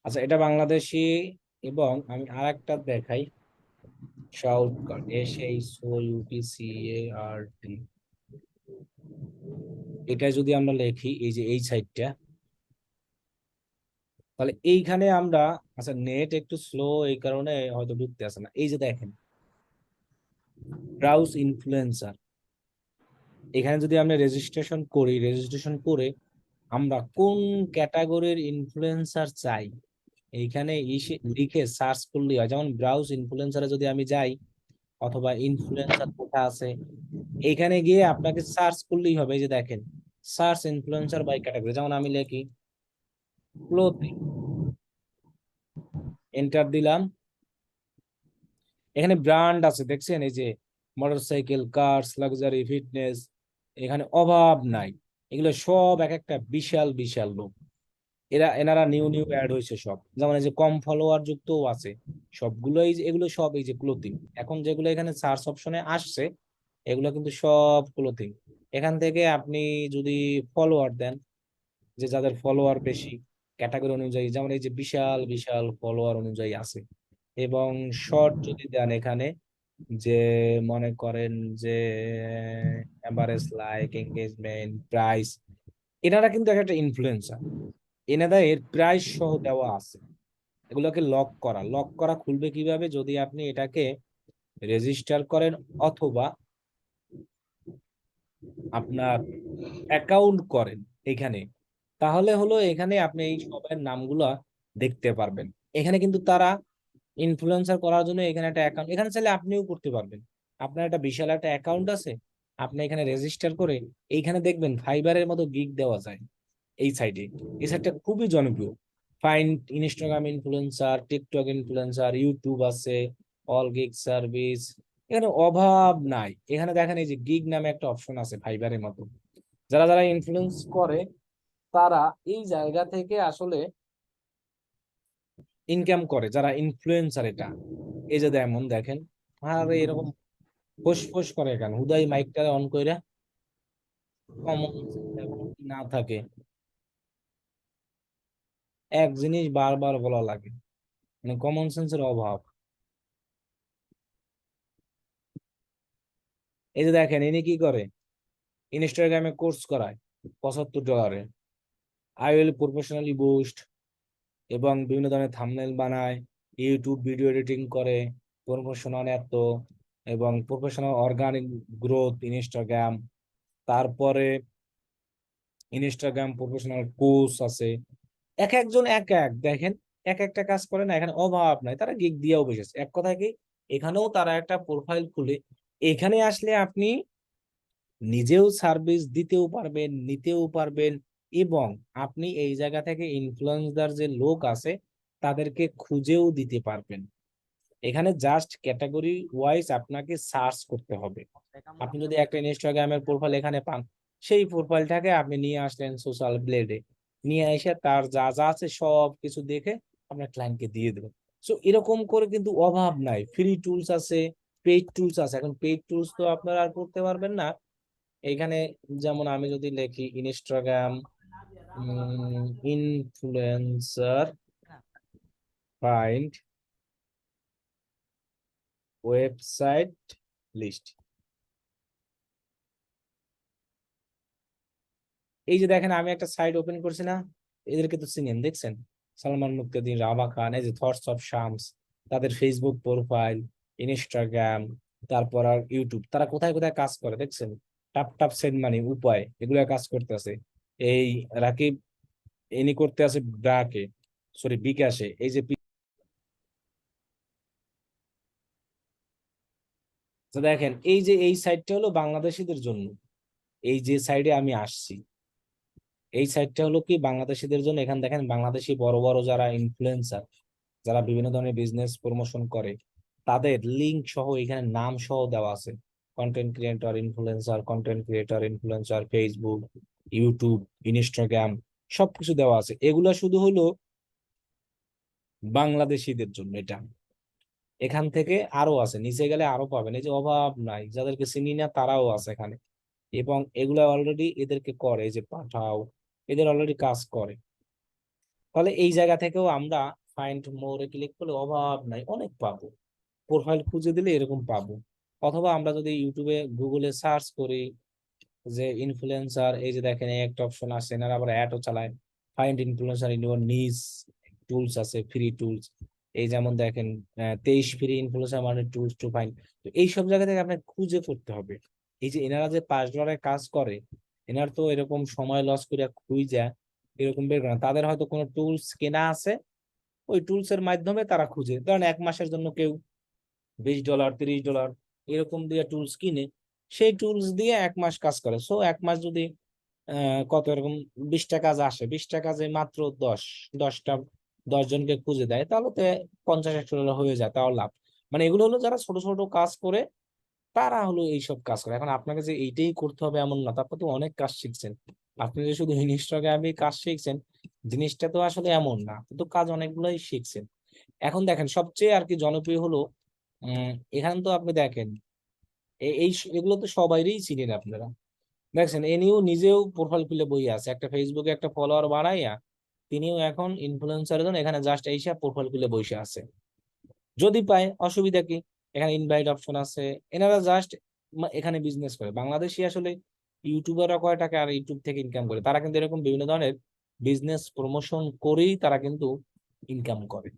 আচ্ছা, এটা বাংলাদেশি। এবং আমি আর একটা দেখাই, শাউটকাট, SHOUTCART। এটা যদি আমরা লিখি, এই যে এই সাইটটা, তাহলে এইখানে আমরা, আচ্ছা নেট একটু স্লো এই কারণে হয়তো ঢুকতে আসে না। এই যে দেখেন, ব্রাউজ ইনফ্লুয়েন্সার, এখানে যদি আমরা রেজিস্ট্রেশন করি, রেজিস্ট্রেশন করে আমরা কোন ক্যাটাগরির ইনফ্লুয়েন্সার চাই এইখানে লিখে সার্চ করলেই হয়। যেমন ব্রাউজ ইনফ্লুয়েন্সারে যদি আমি যাই, অথবা ইনফ্লুয়েন্সার কোথা আছে, এইখানে গিয়ে আপনাকে সার্চ করলেই হবে। এই যে দেখেন, সার্চ ইনফ্লুয়েন্সার বাই ক্যাটাগরি। যেমন আমি লিখি ক্লোথিং, এন্টার দিলাম। এখানে ব্র্যান্ড আছে দেখছেন, এই যে মোটরসাইকেল, কার্স, লাক্সারি, ফিটনেস, এখানে অভাব নাই। এগুলো সব এক একটা বিশাল বিশাল লোক, এনারা নিউ নিউ অ্যাড হয়েছে সব। যেমন এই যে কম ফলোয়ার যুক্তও আছে, সবগুলোই এগুলো সব এই যে ক্লোথিং। এখন যেগুলো এখানে সার্চ অপশনে আসছে, এগুলো কিন্তু সব ক্লোথিং। এখান থেকে আপনি যদি ফলোয়ার দেন, যে যাদের ফলোয়ার বেশি ক্যাটাগরি অনুযায়ী, যেমন এই যে বিশাল বিশাল ফলোয়ার অনুযায়ী আছে। এবং শর্ট যদি দেন এখানে, যে মনে করেন যে এভারেজ লাইক, এঙ্গেজমেন্ট, প্রাইস, এনারা কিন্তু একটা ইনফ্লুয়েন্সার, এনাদের প্রাইস সহ দেওয়া আছে। এগুলোকে লক করা খুলবে কিভাবে? যদি আপনি এটাকে রেজিস্টার করেন অথবা আপনার অ্যাকাউন্ট করেন এখানে, তাহলে হলো এখানে আপনি এই সবার নামগুলা দেখতে পারবেন। এখানে কিন্তু তারা ইনফ্লুয়েন্সার করার জন্য এখানে একটা অ্যাকাউন্ট, এখানে চাইলে আপনিও করতে পারবেন। আপনার একটা বিশাল একটা অ্যাকাউন্ট আছে, আপনি এখানে রেজিস্টার করে এইখানে দেখবেন ফাইবারের মতো গিগ দেওয়া যায়। এই সাইটে, এই সাইটটা খুবই জনপ্রিয়। Find Instagram influencer, TikTok influencer, YouTube আছে, অল গিগ সার্ভিস, এখানে অভাব নাই। এখানে দেখেন এই যে গিগ নামে একটা অপশন আছে ফাইবারের মতো। যারা যারা ইনফ্লুয়েন্স করে তারা এই জায়গা থেকে আসলে ইনকাম করে, যারা ইনফ্লুয়েন্সার। এটা এই যে যেমন দেখেন, আর এরকম ফোস ফোস করে কেন? হুদাই মাইকটা অন কইরা কমন না থাকে, এক জিনিস বারবার বলা লাগে, মানে কমন সেন্সের অভাব। এই যে দেখেন ইনি কি করে, ইনস্টাগ্রামে কোর্স করায় $75। আই উইল প্রফেশনালি বুস্ট, এবং বিভিন্ন ধরনের থাম্বনেল বানায়, ইউটিউব ভিডিও এডিটিং করে, প্রমোশনাল এত, এবং প্রফেশনাল অর্গানিক গ্রোথ ইনস্টাগ্রাম। তারপরে ইনস্টাগ্রাম প্রফেশনাল কোর্স আছে। এক একজন এক এক দেখেন, এক একটা কাজ করে না, এখানে অভাব নাই, তারা গিগ দিয়েও বসেছে। এক কথায় কি, এখানেও তারা একটা প্রোফাইল খুলে এখানে আসলে আপনি নিজেও সার্ভিস দিতেও পারবেন, নিতেও পারবেন, এবং আপনি এই জায়গা থেকে ইনফ্লুয়েন্সার যে লোক আছে তাদেরকে খুঁজেও দিতে পারবেন। এখানে জাস্ট ক্যাটাগরি ওয়াইজ আপনাকে সার্চ করতে হবে। আপনি যদি একটা ইনস্টাগ্রামের প্রোফাইল এখানে পান, সেই প্রোফাইলটাকে আপনি নিয়ে আসলেন সোশ্যাল ব্লেডে, নিয়ে এসে তার যা যা আছে সব কিছু দেখে আপনার ক্লায়েন্টকে দিয়ে দেবেন। সো এরকম করে কিন্তু অভাব নাই, ফ্রি টুলস আছে, পেইড টুলস আছে। এখন পেইড টুলস তো আপনারা আর করতে পারবেন না। এখানে যেমন আমি যদি লিখি Instagram influencer find website list, এই যে দেখেন আমি একটা সাইট ওপেন করছি না, এদেরকে তো চিনেন, দেখছেন সালমান মুক্তাদিন, রাভা খান, এই যে থটস অফ শামস, তাদের ফেসবুক প্রোফাইল, ইনস্টাগ্রাম, তারপর আর ইউটিউব, তারা কোথায় কোথায় কাজ করে দেখছেন। টাপ টাপ সেন্ড মানি উপায়, এগুলো কাজ করতেছে। এই রাকিব ইনি করতে আছে ব্রাকে, সরি বিকাশে, এই যে তো দেখেন এই যে এই সাইটটা হলো বাংলাদেশিদের জন্য। এই যে সাইডে আমি আসছি, এই সাইটটা হলো কি বাংলাদেশিদের জন্য। এখানে দেখেন বাংলাদেশি বড় বড় যারা ইনফ্লুয়েন্সার, যারা বিভিন্ন ধরনের বিজনেস প্রমোশন করে, তাদের লিংক সহ এখানে নাম সহ দেওয়া আছে। Content creator influencer, Facebook, YouTube, Instagram, সবকিছু দেওয়া আছে। এগুলা শুধু হলো বাংলাদেশিদের জন্য। এটা এখান থেকে আরো আছে, নিচে গেলে আরো পাবেন, এই যে অভাব নাই, যাদেরকে চিনি না তারাও আছে এখানে। এবং এগুলা অলরেডি এদেরকে করে, এই যে পাঠাও, এদের অলরেডি কাজ করে। তাহলে এই জায়গা থেকেও আমরা ফাইন্ড মোরে ক্লিক করলে অভাব নাই, অনেক পাবো। প্রোফাইল খুঁজে দিলে এরকম পাবো। অথবা আমরা যদি ইউটিউবে গুগলে সার্চ করি যে ইনফ্লুয়েন্সার, এই যে দেখেন এই একটা অপশন আছে, এনারা আবার অ্যাডও চালায়। ফাইন্ড ইনফ্লুয়েন্সার ইন ইউর নিজ, টুলস আছে, ফ্রি টুলস। এই যেমন দেখেন 23 ফ্রি ইনফ্লুয়েন্সার মানে টুলস টু ফাইন্ড। তো এইসব জায়গা থেকে আপনাকে খুঁজে করতে হবে। এই যে এনারা যে $5 কাজ করে, এনার তো এরকম সময় লস করে খুঁজে এরকম বের করে না। তাদের হয়তো কোনো টুলস কেনা আছে, ওই টুলস এর মাধ্যমে তারা খুঁজে। ধরেন 1 মাসের জন্য কেউ $20 $30 এরকম দিয়ে টুলস কিনে, সেই টুলস দিয়ে 1 মাস কাজ করে। সো 1 মাস যদি কত এরকম 20টা কাজ আসে, 20টা কাজে মাত্র 10 জনকে খুঁজে দেয়, তাহলে তো $50-100 হয়ে যায়, তাও লাভ। মানে এগুলো হলো যারা ছোট ছোট কাজ করে, তারা হলো এইসব কাজ করে। এখন আপনাকে যে এইটাই করতে হবে এমন না, তারপর তো অনেক কাজ শিখছেন। আপনি যে শুধু ইনস্টাগ্রামে কাজ শিখছেন, জিনিসটা তো আসলে এমন না, তো কাজ অনেকগুলোই শিখছেন। এখন দেখেন সবচেয়ে আর কি জনপ্রিয় হলো এখানে তো আপনি দেখেন এগুলো তো সবাইরই চিনেন আপনারা। দেখছেন এনিও নিজেও প্রোফাইল খুলে বই আছে, একটা ফেসবুকে একটা ফলোয়ার বানাইয়া তিনিও এখন ইনফ্লুয়েন্সারের জন্য এখানে জাস্ট এইসব প্রোফাইল খুলে বসে আছে। যদি পায় অসুবিধা কি, এখানে ইনভাইট অপশন আছে। এনারা জাস্ট এখানে বিজনেস করে। বাংলাদেশি আসলে ইউটিউবাররা কয় টাকা আর ইউটিউব থেকে ইনকাম করে, তারা কিন্তু এরকম বিভিন্ন ধরনের বিজনেস প্রমোশন করেই তারা কিন্তু ইনকাম করে।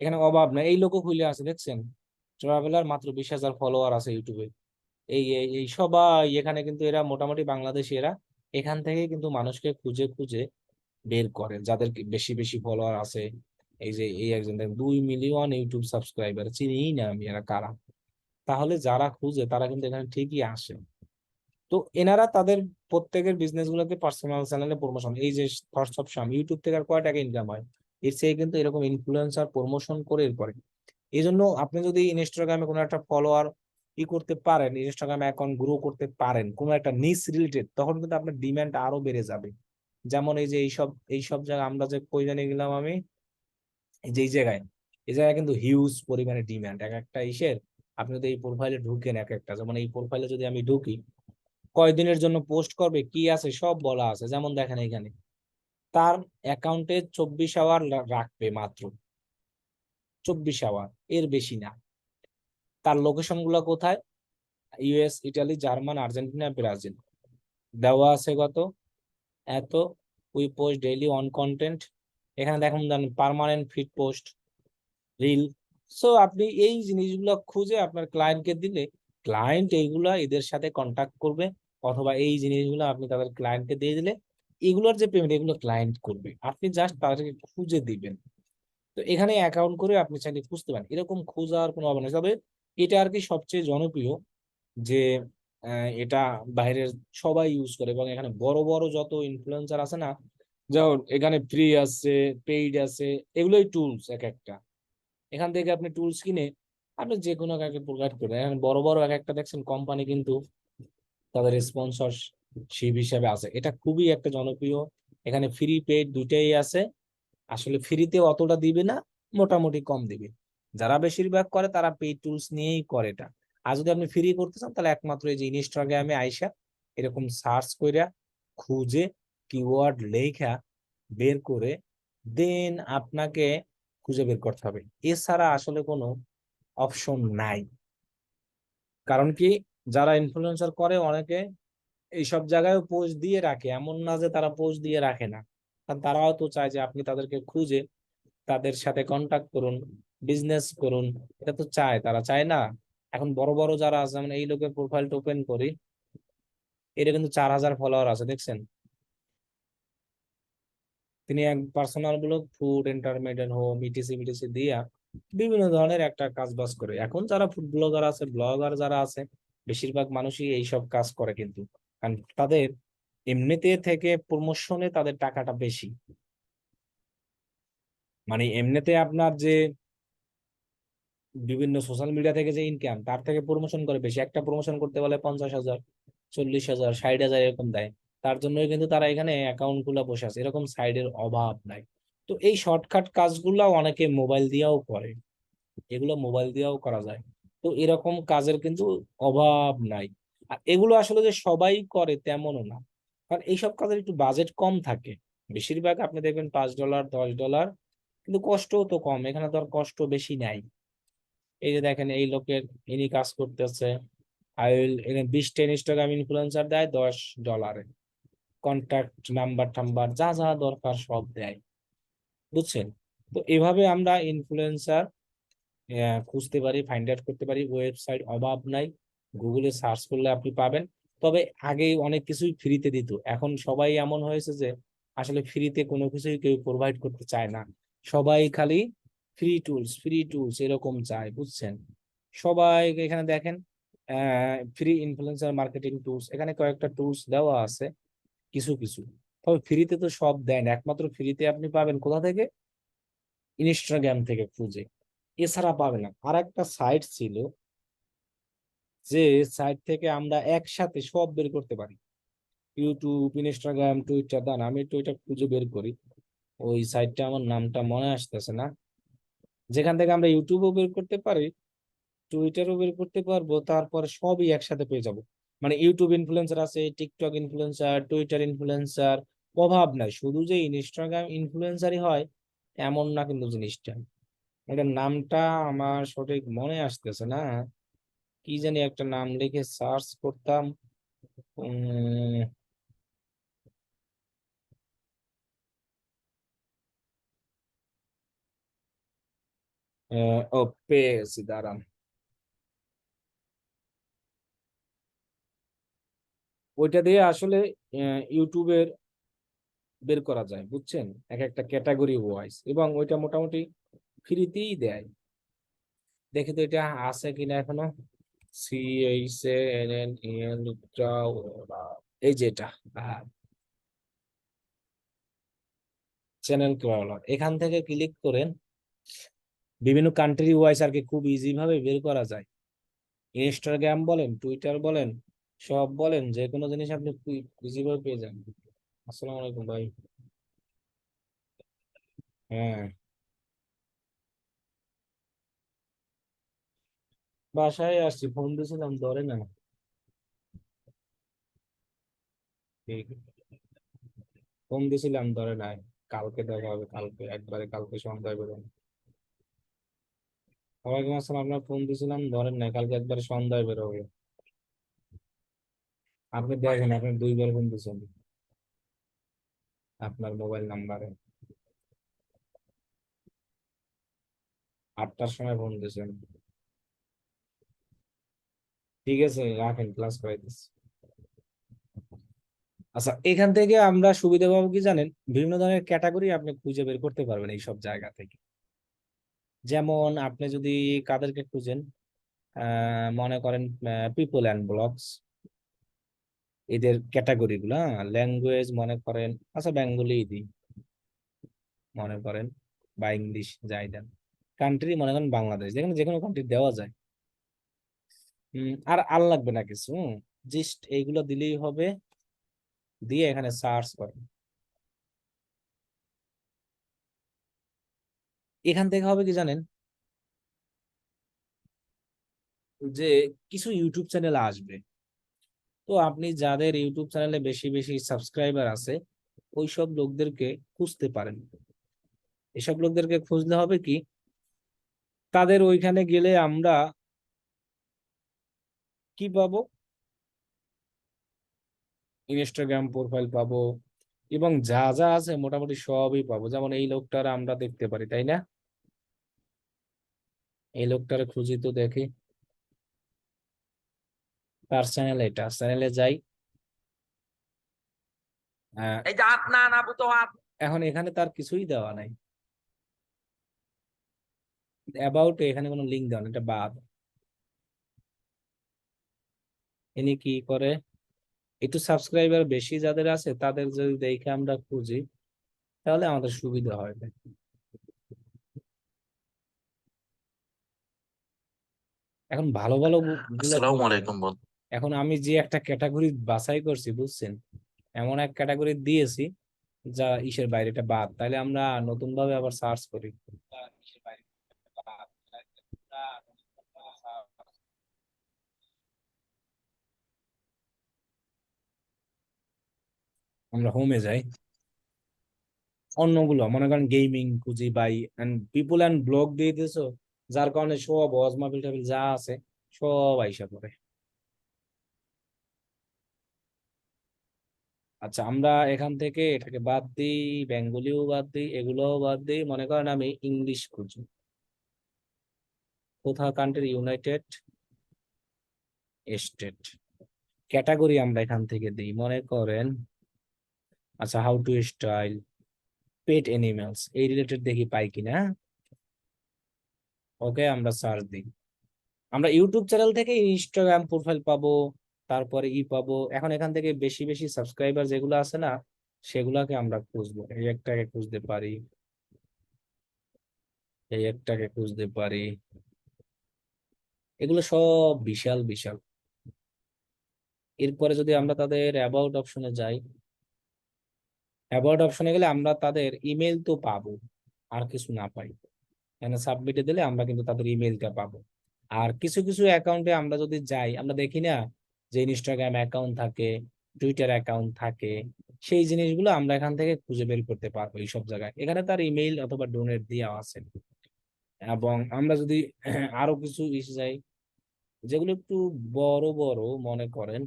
এখানে অভাব নাই, এই লোকও খুলে আছে দেখছেন, ট্রাভেলার মাত্র 20,000 ফলোয়ার আছে ইউটিউবে। এই সবাই এখানে কিন্তু এরা মোটামুটি বাংলাদেশি, এরা এখান থেকে কিন্তু মানুষকে খুঁজে খুঁজে বের করে যাদের বেশি বেশি ফলোয়ার আছে। এই যে এই একজন দেখেন 2 মিলিয়ন ইউটিউব সাবস্ক্রাইবার, চিনিই না আমি এরা কারা। তাহলে যারা খুঁজে তারা কিন্তু এখানে ঠিকই আসে। তো এনারা তাদের প্রত্যেকের বিজনেস গুলোকে পার্সোনাল চ্যানেলে প্রমোশন, এই যে থটস অফ শাম, ইউটিউব থেকে আর কয় টাকা ইনকাম হয়, এর চেয়ে কিন্তু এরকম ইনফ্লুয়েন্সার প্রমোশন করে এরপরে। এই জন্য আপনি যদি ইনস্টাগ্রামে কোনো একটা ফলোয়ার করতে পারেন, ইনস্টাগ্রামে অ্যাকাউন্ট গ্রো করতে পারেন কোনো একটা নিশ রিলেটেড, তখন কিন্তু আপনার ডিমান্ড আরো বেড়ে যাবে। যেমন এই যে এইসব জায়গায় আমরা যে কই জানি গেলাম আমি, এই যে এই জায়গায় কিন্তু হিউজ পরিমাণে ডিমান্ড এক একটা ইসের। আপনি যদি এই প্রোফাইলে ঢুকেন এক একটা, যেমন এই প্রোফাইলে যদি আমি ঢুকি, কয়দিনের জন্য পোস্ট করবে কি আছে সব বলা আছে। যেমন দেখেন এখানে তার অ্যাকাউন্টে 24 আওয়ার রাখবে, মাত্র 24 আওয়ার, এর বেশি না। তার লোকেশন গুলো কোথায়, US, Italy, German, Argentina, Brazil, দেওয়া আছে কত এত। We post daily on content, এখানে দেখুন permanent feed post, reel. So আপনি এই জিনিসগুলো খুঁজে আপনার ক্লায়েন্টকে দিলে, ক্লায়েন্ট এইগুলা এদের সাথে কন্টাক্ট করবে, অথবা এই জিনিসগুলো আপনি তাদের ক্লায়েন্টকে দিয়ে দিলে এগুলোর যে পেমেন্ট এগুলো ক্লায়েন্ট করবে, আপনি জাস্ট তাদেরকে খুঁজে দিবেন। তো এখানে অ্যাকাউন্ট করে আপনি চাইলে খুঁজতে পারেন, এরকম খোঁজার কোনো হবে না। তবে এটা আর কি সবচেয়ে জনপ্রিয়, যে এটা বাইরের সবাই ইউজ করে, এবং এখানে বড় বড় যত ইনফ্লুয়েন্সার আছে না, যেমন এখানে ফ্রি আছে, পেইড আছে, এগুলোই টুলস এক একটা। এখান থেকে আপনি টুলস কিনে আপনি যে কোনো কাউকে প্রোভাইড করেন। এখন বড় বড় এক একটা দেখছেন কোম্পানি কিন্তু তাদের স্পন্সরশিপ হিসেবে আছে, এটা খুবই একটা জনপ্রিয়। এখানে ফ্রি পেইড দুইটাই আছে। আসলে ফ্রিতে অতটা দিবে না, মোটামুটি কম দিবে। যারা বেশিরভাগ করে তারা পেইড টুলস নিয়েই করে এটা। আর যদি আপনি ফ্রি করতে চান তাহলে একমাত্র এই যে ইনস্টাগ্রামে আইসা এরকম সার্চ কইরা খুঁজে কিওয়ার্ড লেখা বের করে দেন আপনাকে খুঁজে বের করতে হবে। এছাড়া আসলে কোনো অপশন নাই। কারণ কি, যারা ইনফ্লুয়েন্সার করে অনেকে এইসব জায়গায় পোস্ট দিয়ে রাখে, এমন না যে তারা পোস্ট দিয়ে রাখে না। কারণ তারাও তো চায় যে আপনি তাদেরকে খুঁজে তাদের সাথে কন্টাক্ট করুন, বিজনেস করুন, এটা তো চায়, তারা চায় না। এখন বড় বড় যারা আছে, মানে এই লোকের প্রোফাইলটা ওপেন করি, এটা কিন্তু 4,000 ফলোয়ার আছে দেখছেন। তিনি এক personal blog, food, entertainment, home, etc BTC দিয়া বিভিন্ন ধরনের একটা কাজ বাজ করে। এখন যারা ফুড ব্লগার আছে, ব্লগার যারা আছে, বেশিরভাগ মানুষই এইসব কাজ করে কিন্তু, কারণ তাদের এমনিতে থেকে প্রমোশনে তাদের টাকাটা বেশি। মানে এমনিতে আপনার যে বিভিন্ন সোশ্যাল মিডিয়া থেকে যে ইনকাম, তার থেকে প্রমোশন করে বেশি। একটা প্রমোশন করতে বলে 50,000, 40,000, 60,000 এরকম দেয়। তার জন্যই কিন্তু তারা এখানে অ্যাকাউন্ট গুলা বসে আছে, এরকম সাইডের অভাব নাই। তো এই শর্টকাট কাজগুলা অনেকে মোবাইল দিয়েও করে, এগুলো মোবাইল দিয়েও করা যায়। তো এরকম কাজের কিন্তু অভাব নাই। আর এগুলো আসলে যে সবাই করে তেমনও না, কারণ এইসব কাজের একটু বাজেট কম থাকে। বেশিরভাগ আপনি দেখবেন $5, $10, কিন্তু কষ্টও তো কম, এখানে তো আর কষ্ট বেশি নাই। এই যে দেখেন এই লোকের, ইনি কাজ করতেছে, আই উইল, এখানে 20টা ইনস্টাগ্রাম ইনফ্লুয়েন্সার দেয় $10, কন্ট্যাক্ট নাম্বার টাম্বার যা যা দরকার সব দেয়, বুঝছেন। তো এভাবে আমরা ইনফ্লুয়েন্সার খুঁজতে পারি, ফাইন্ড আউট করতে পারি। ওয়েবসাইট অভাব নাই, গুগলে সার্চ করলে আপনি পাবেন। তবে আগে অনেক কিছুই ফ্রিতে দিত, এখন সবাই এমন হয়েছে যে আসলে ফ্রিতে কোনো কিছুই কেউ প্রোভাইড করতে চায় না। সবাই খালি ফ্রি টুলস এরকম চায়, বুঝছেন। সবাই এখানে দেখেন ফ্রি ইনফ্লুয়েন্সার মার্কেটিং টুলস, এখানে কয়েকটা টুলস দেওয়া আছে কিছু কিছু। তবে ফ্রিতে তো সব দেয় না, একমাত্র ফ্রিতে আপনি পাবেন কোথা থেকে, ইনস্টাগ্রাম থেকে খুঁজে, এছাড়া পাবে না। আর একটা সাইট ছিল, যে সাইট থেকে আমরা একসাথে সব বের করতে পারি, ইউটিউব, ইনস্টাগ্রাম, টুইটার। দান আমি টুইটার খুঁজে বের করি, ওই সাইটটা আমার নামটা মনে আসতেছে না, যেখান থেকে আমরা ইউটিউবও বের করতে পারি, টুইটারও বের করতে পারবো, তারপরে সবই একসাথে পেয়ে যাব। মানে ইউটিউব ইনফ্লুয়েন্সার আছে, টিকটক ইনফ্লুয়েন্সার, টুইটার ইনফ্লুয়েন্সার, অভাব নাই। শুধু যে ইনস্টাগ্রাম ইনফ্লুয়েন্সারই হয় এমন না কিন্তু জিনিসটা। এটার নামটা আমার সঠিক মনে আসতেছে না, কি জানি একটা নাম লিখে সার্চ করতাম। উম ও পেয়েছি, দাঁড়ান। ওইটা দিয়ে আসলে ইউটিউবের বের করা যায়, বুঝছেন, এক একটা ক্যাটাগরি ওয়াইজ, এবং ওইটা মোটামুটি ফ্রিতেই দেয়। দেখি তো এটা আছে কিনা এখনো। CHANNEL এই যে এটা চ্যানেল ক্রলার, এখান থেকে ক্লিক করেন। বিভিন্ন কান্ট্রি ওয়াইজ আর কি খুব ইজি ভাবে বের করা যায়। ইনস্টাগ্রাম বলেন, টুইটার বলেন, সব বলেন, যে কোনো জিনিস আপনি ইজি ভাবে পেয়ে যান। আসসালামু আলাইকুম ভাই। হ্যাঁ, বাসায় আসছি, ফোন দিয়েছিলাম ধরে না। ঠিক, ফোন দিয়েছিলাম ধরে নাই। কালকে দেখা হবে, কালকে একবারে, কালকে সন্ধ্যায় বেরোন। ওয়ালাইকুম আসসালাম, আপনার ফোন দিয়েছিলাম ধরেন নাই, কালকে একবারে সন্ধ্যায় বেরোবে। আপনি দেখেন, আপনি 2বার ফোন দিয়েছেন আপনার মোবাইল নাম্বারে, 8টার সময় ফোন দিয়েছেন। ঠিক আছে, রাখেন, ক্লাস করাইতেছি। আচ্ছা, এখান থেকে আমরা সুবিধা পাবো কি জানেন, বিভিন্ন ধরনের ক্যাটাগরি আপনি খুঁজে বের করতে পারবেন এই সব জায়গা থেকে। যেমন আপনি যদি কাদেরকে খুঁজেন, মনে করেন পিপল অ্যান্ড ব্লগস, এদের ক্যাটাগরি গুলা, ল্যাঙ্গুয়েজ মনে করেন, আচ্ছা বেঙ্গলি দিই মনে করেন, বা ইংলিশ যাই দেন। কান্ট্রি মনে করেন বাংলাদেশ, যেখানে যে কোনো কান্ট্রি দেওয়া যায়। আর লাগবে না কিছু, জাস্ট এইগুলো দিলেই হবে। দিয়ে এখানে সার্চ করেন। এখান থেকে হবে কি জানেন, যে কিছু ইউটিউব চ্যানেল আসবে। তো আপনি যাদের ইউটিউব চ্যানেলে বেশি বেশি সাবস্ক্রাইবার আছে, ওইসব লোকদেরকে খুঁজতে পারেন। এসব লোকদেরকে খুঁজলে হবে কি, তাদের ওইখানে গেলে আমরা কি পাবো, ইনস্টাগ্রাম প্রোফাইল পাবো, এবং যা যা আছে মোটামুটি সবই পাবো। যেমন এই লোকটার আমরা দেখতে পারি, তাই না? এই লোকটার খুঁজি তো, দেখি তার চ্যানেল, এটা চ্যানেলে যাই। এই যে হাত না নাবু তো হাত। এখন এখানে তার কিছুই দেওয়া নাই, অ্যাবাউট এখানে কোনো লিঙ্ক দেওয়া নেই, এটা বাদ। ইনি কি করে, একটু সাবস্ক্রাইবার বেশি যাদের আছে তাদের যদি দেখে আমরা খুঁজি, তাহলে আমাদের সুবিধা হবে। এখন ভালো ভালো গুলো আসসালামু কোনটা? আলাইকুম বন্ধু। এখন আমি যে একটা ক্যাটাগরি বাছাই করছি, বুঝছেন, এমন এক ক্যাটাগরি দিয়েছি যা ইসের বাইরে, এটা বাদ। তাহলে আমরা নতুন ভাবে আবার সার্চ করি। আমরা হোমে যাই, অন্যগুলো মনে করেন গেমিং খুঁজি by, and people and blog দিয়ে দিছো, যার কারণে সব ওয়াজ মাহফিল টাফিল যা আছে সব আইসা পড়ে। আচ্ছা, আমরা এখান থেকে এটাকে বাদ দিই, বেঙ্গলিও বাদ দিই, এগুলোও বাদ দিই, মনে করেন আমি ইংলিশ খুঁজি। কোথাও কান্ট্রি, ইউনাইটেড স্টেট। ক্যাটাগরি আমরা এখান থেকে দিই, মনে করেন, আচ্ছা, how to style pet animals, এই রিলেটেড দেখি পাই কিনা। ওকে, আমরা সার্চ দিই। আমরা ইউটিউব চ্যানেল থেকে ইনস্টাগ্রাম প্রোফাইল পাবো, তারপরে পাবো। এখন এখান থেকে বেশি বেশি সাবস্ক্রাইবার যেগুলো আছে না, সেগুলাকে আমরা খুঁজবো। এই একটাকে খুঁজতে পারি, এই একটাকে খুঁজতে পারি, এগুলো সব বিশাল বিশাল। এরপরে যদি আমরা তাদের অ্যাবাউট অপশনে যাই, অ্যাবাউট অপশনে গেলে আমরা তাদের ইমেল তো পাবো, আর কিছু না পাই। এখানে সাবমিটে দিলে আমরা কিন্তু তাদের ইমেলটা পাবো। আর কিছু কিছু অ্যাকাউন্টে আমরা যদি যাই, আমরা দেখি না যে ইনস্টাগ্রাম অ্যাকাউন্ট থাকে, টুইটার অ্যাকাউন্ট থাকে, সেই জিনিসগুলো আমরা এখান থেকে খুঁজে বের করতে পারবো। এইসব জায়গায় এখানে তার ইমেইল অথবা ডোনেট দেওয়া আছে। এবং আমরা যদি আরো কিছু ইসে যাই, যেগুলো একটু বড় বড়, মনে করেন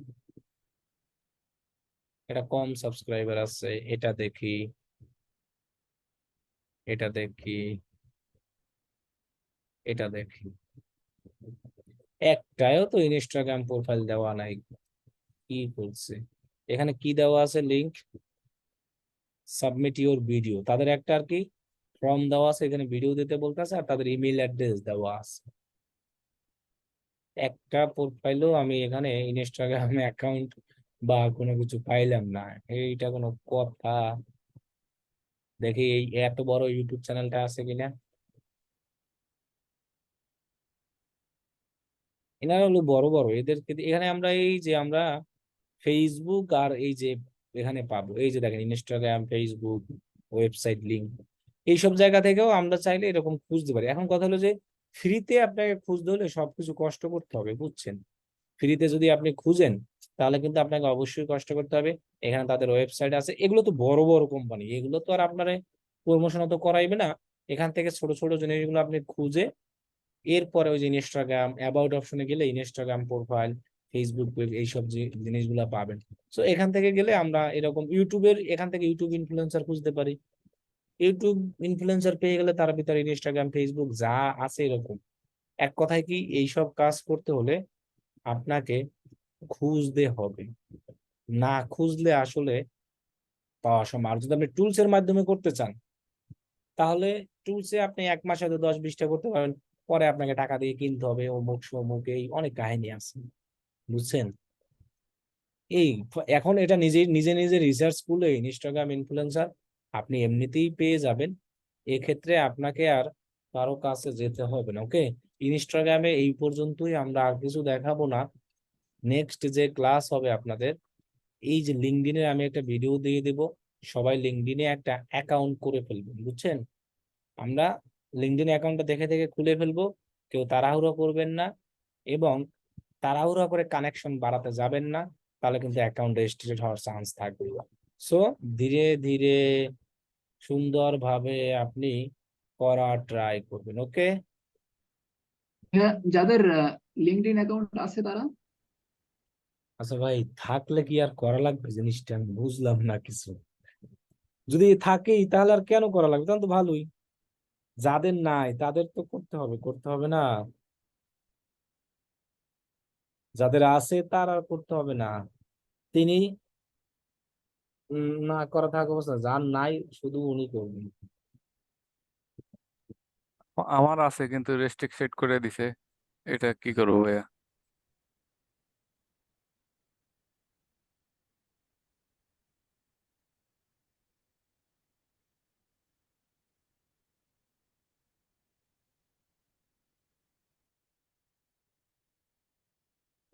এটা কম সাবস্ক্রাইবার আছে, এটা দেখি, এটা দেখি, এটা দেখি, একটাও তো ইনস্টাগ্রাম প্রোফাইল দেওয়া নাই। কি বলছে এখানে, কি দেওয়া আছে? লিংক সাবমিট ইউর ভিডিও, তাদের একটা আর কি ফর্ম দেওয়া আছে, এখানে ভিডিও দিতে বলতেছে, আর তাদের ইমেল অ্যাড্রেস দেওয়া আছে। একটা প্রোফাইলও আমি এখানে ইনস্টাগ্রাম অ্যাকাউন্ট বা কোনো কিছু পাইলাম না। এইটা কোনো কথা? দেখি এই এত বড় ইউটিউব চ্যানেলটা আছে কিনা। এনারা হলো বড় বড়, এদেরকে এখানে আমরা এই যে আমরা ফেসবুক আর এই যে এখানে পাবো, এই যে দেখেন ইনস্টাগ্রাম, ফেসবুক, ওয়েবসাইট লিংক, এইসব জায়গা থেকেও আমরা চাইলে এরকম খুঁজতে পারি। এখন কথা হলো যে ফ্রিতে আপনাকে খুঁজতে হলে সবকিছু কষ্ট করতে হবে, বুঝছেন? ফ্রিতে যদি আপনি খুঁজেন তাহলে কিন্তু আপনাকে অবশ্যই কষ্ট করতে হবে। এখানে তাদের ওয়েবসাইট আছে, এগুলো তো বড় বড় কোম্পানি, এগুলো তো আর আপনার প্রমোশন তো করাইবে না। এখান থেকে ছোট ছোট জিনিসগুলো আপনি খুঁজে এরপরে ওই যে ইনস্টাগ্রাম অ্যাবাউট অপশনে গেলে ইনস্টাগ্রাম প্রোফাইল, ফেসবুক পেজ, এইসব যে জিনিসগুলো পাবেন। সো এখান থেকে গেলে আমরা এরকম ইউটিউবের, এখান থেকে ইউটিউব ইনফ্লুয়েন্সার খুঁজতে পারি। ইউটিউব ইনফ্লুয়েন্সার পেয়ে গেলে তার ভিতরে ইনস্টাগ্রাম, ফেসবুক যা আছে এরকম। এক কথায় কি, এইসব কাজ করতে হলে আপনাকে খুঁজতে হবে, না খুঁজলে আসলে পাওয়া সম্ভব। আর যদি আপনি টুলস এর মাধ্যমে করতে চান তাহলে টুলসে আপনি 1 মাস হয়তো 10-20টা করতে পারবেন, পরে আপনাকে টাকা দিয়ে কিনতে হবে, অমুক সমুক, এই অনেক কাহিনী আছে, বুঝছেন? এই এখন এটা নিজে নিজে নিজে রিসার্চ করলে ইনস্টাগ্রাম ইনফ্লুয়েন্সার আপনি এমনিতেই পেয়ে যাবেন। এক্ষেত্রে আপনাকে আর কারো কাছে যেতে হবে না। ওকে, ইনস্টাগ্রামে এই পর্যন্তই, আমরা আর কিছু দেখাবো না। নেক্সট যে ক্লাস হবে আপনাদের, এই যে লিঙ্কডইনে আমি একটা ভিডিও দিয়ে দেব, সবাই লিঙ্কডইনে একটা অ্যাকাউন্ট করে ফেলবেন, বুঝছেন? আমরা লিঙ্কডইন অ্যাকাউন্টটা দেখে দেখে খুলে ফেলবো, কেউ তাড়াহুড়ো করবেন না, এবং তাড়াহুড়ো করে কানেকশন বাড়াতে যাবেন না, তাহলে কিন্তু অ্যাকাউন্ট রেজিস্ট্রেটেড হওয়ার চান্স থাকবে। সো ধীরে ধীরে সুন্দরভাবে আপনি করা ট্রাই করবেন। ওকে, যাদের লিঙ্কডইন অ্যাকাউন্ট আছে তারা? আচ্ছা ভাই, থাকলে কি আর করা লাগবে জিনিসটা? আমি বুঝলাম না কিছু। যদি থাকেই তাহলে আর কেন করা লাগবে? তাহলে তো ভালোই। যাদের নাই তাদের তো করতে হবে, করতে হবে না? যাদের আছে তার আর করতে হবে না। তিনি না করা থাকা অবস্থা, যার নাই শুধু উনি করবেন। আমার আছে কিন্তু রেস্ট্রিক্ট সেট করে দিছে। এটা কি করবো ভাইয়া?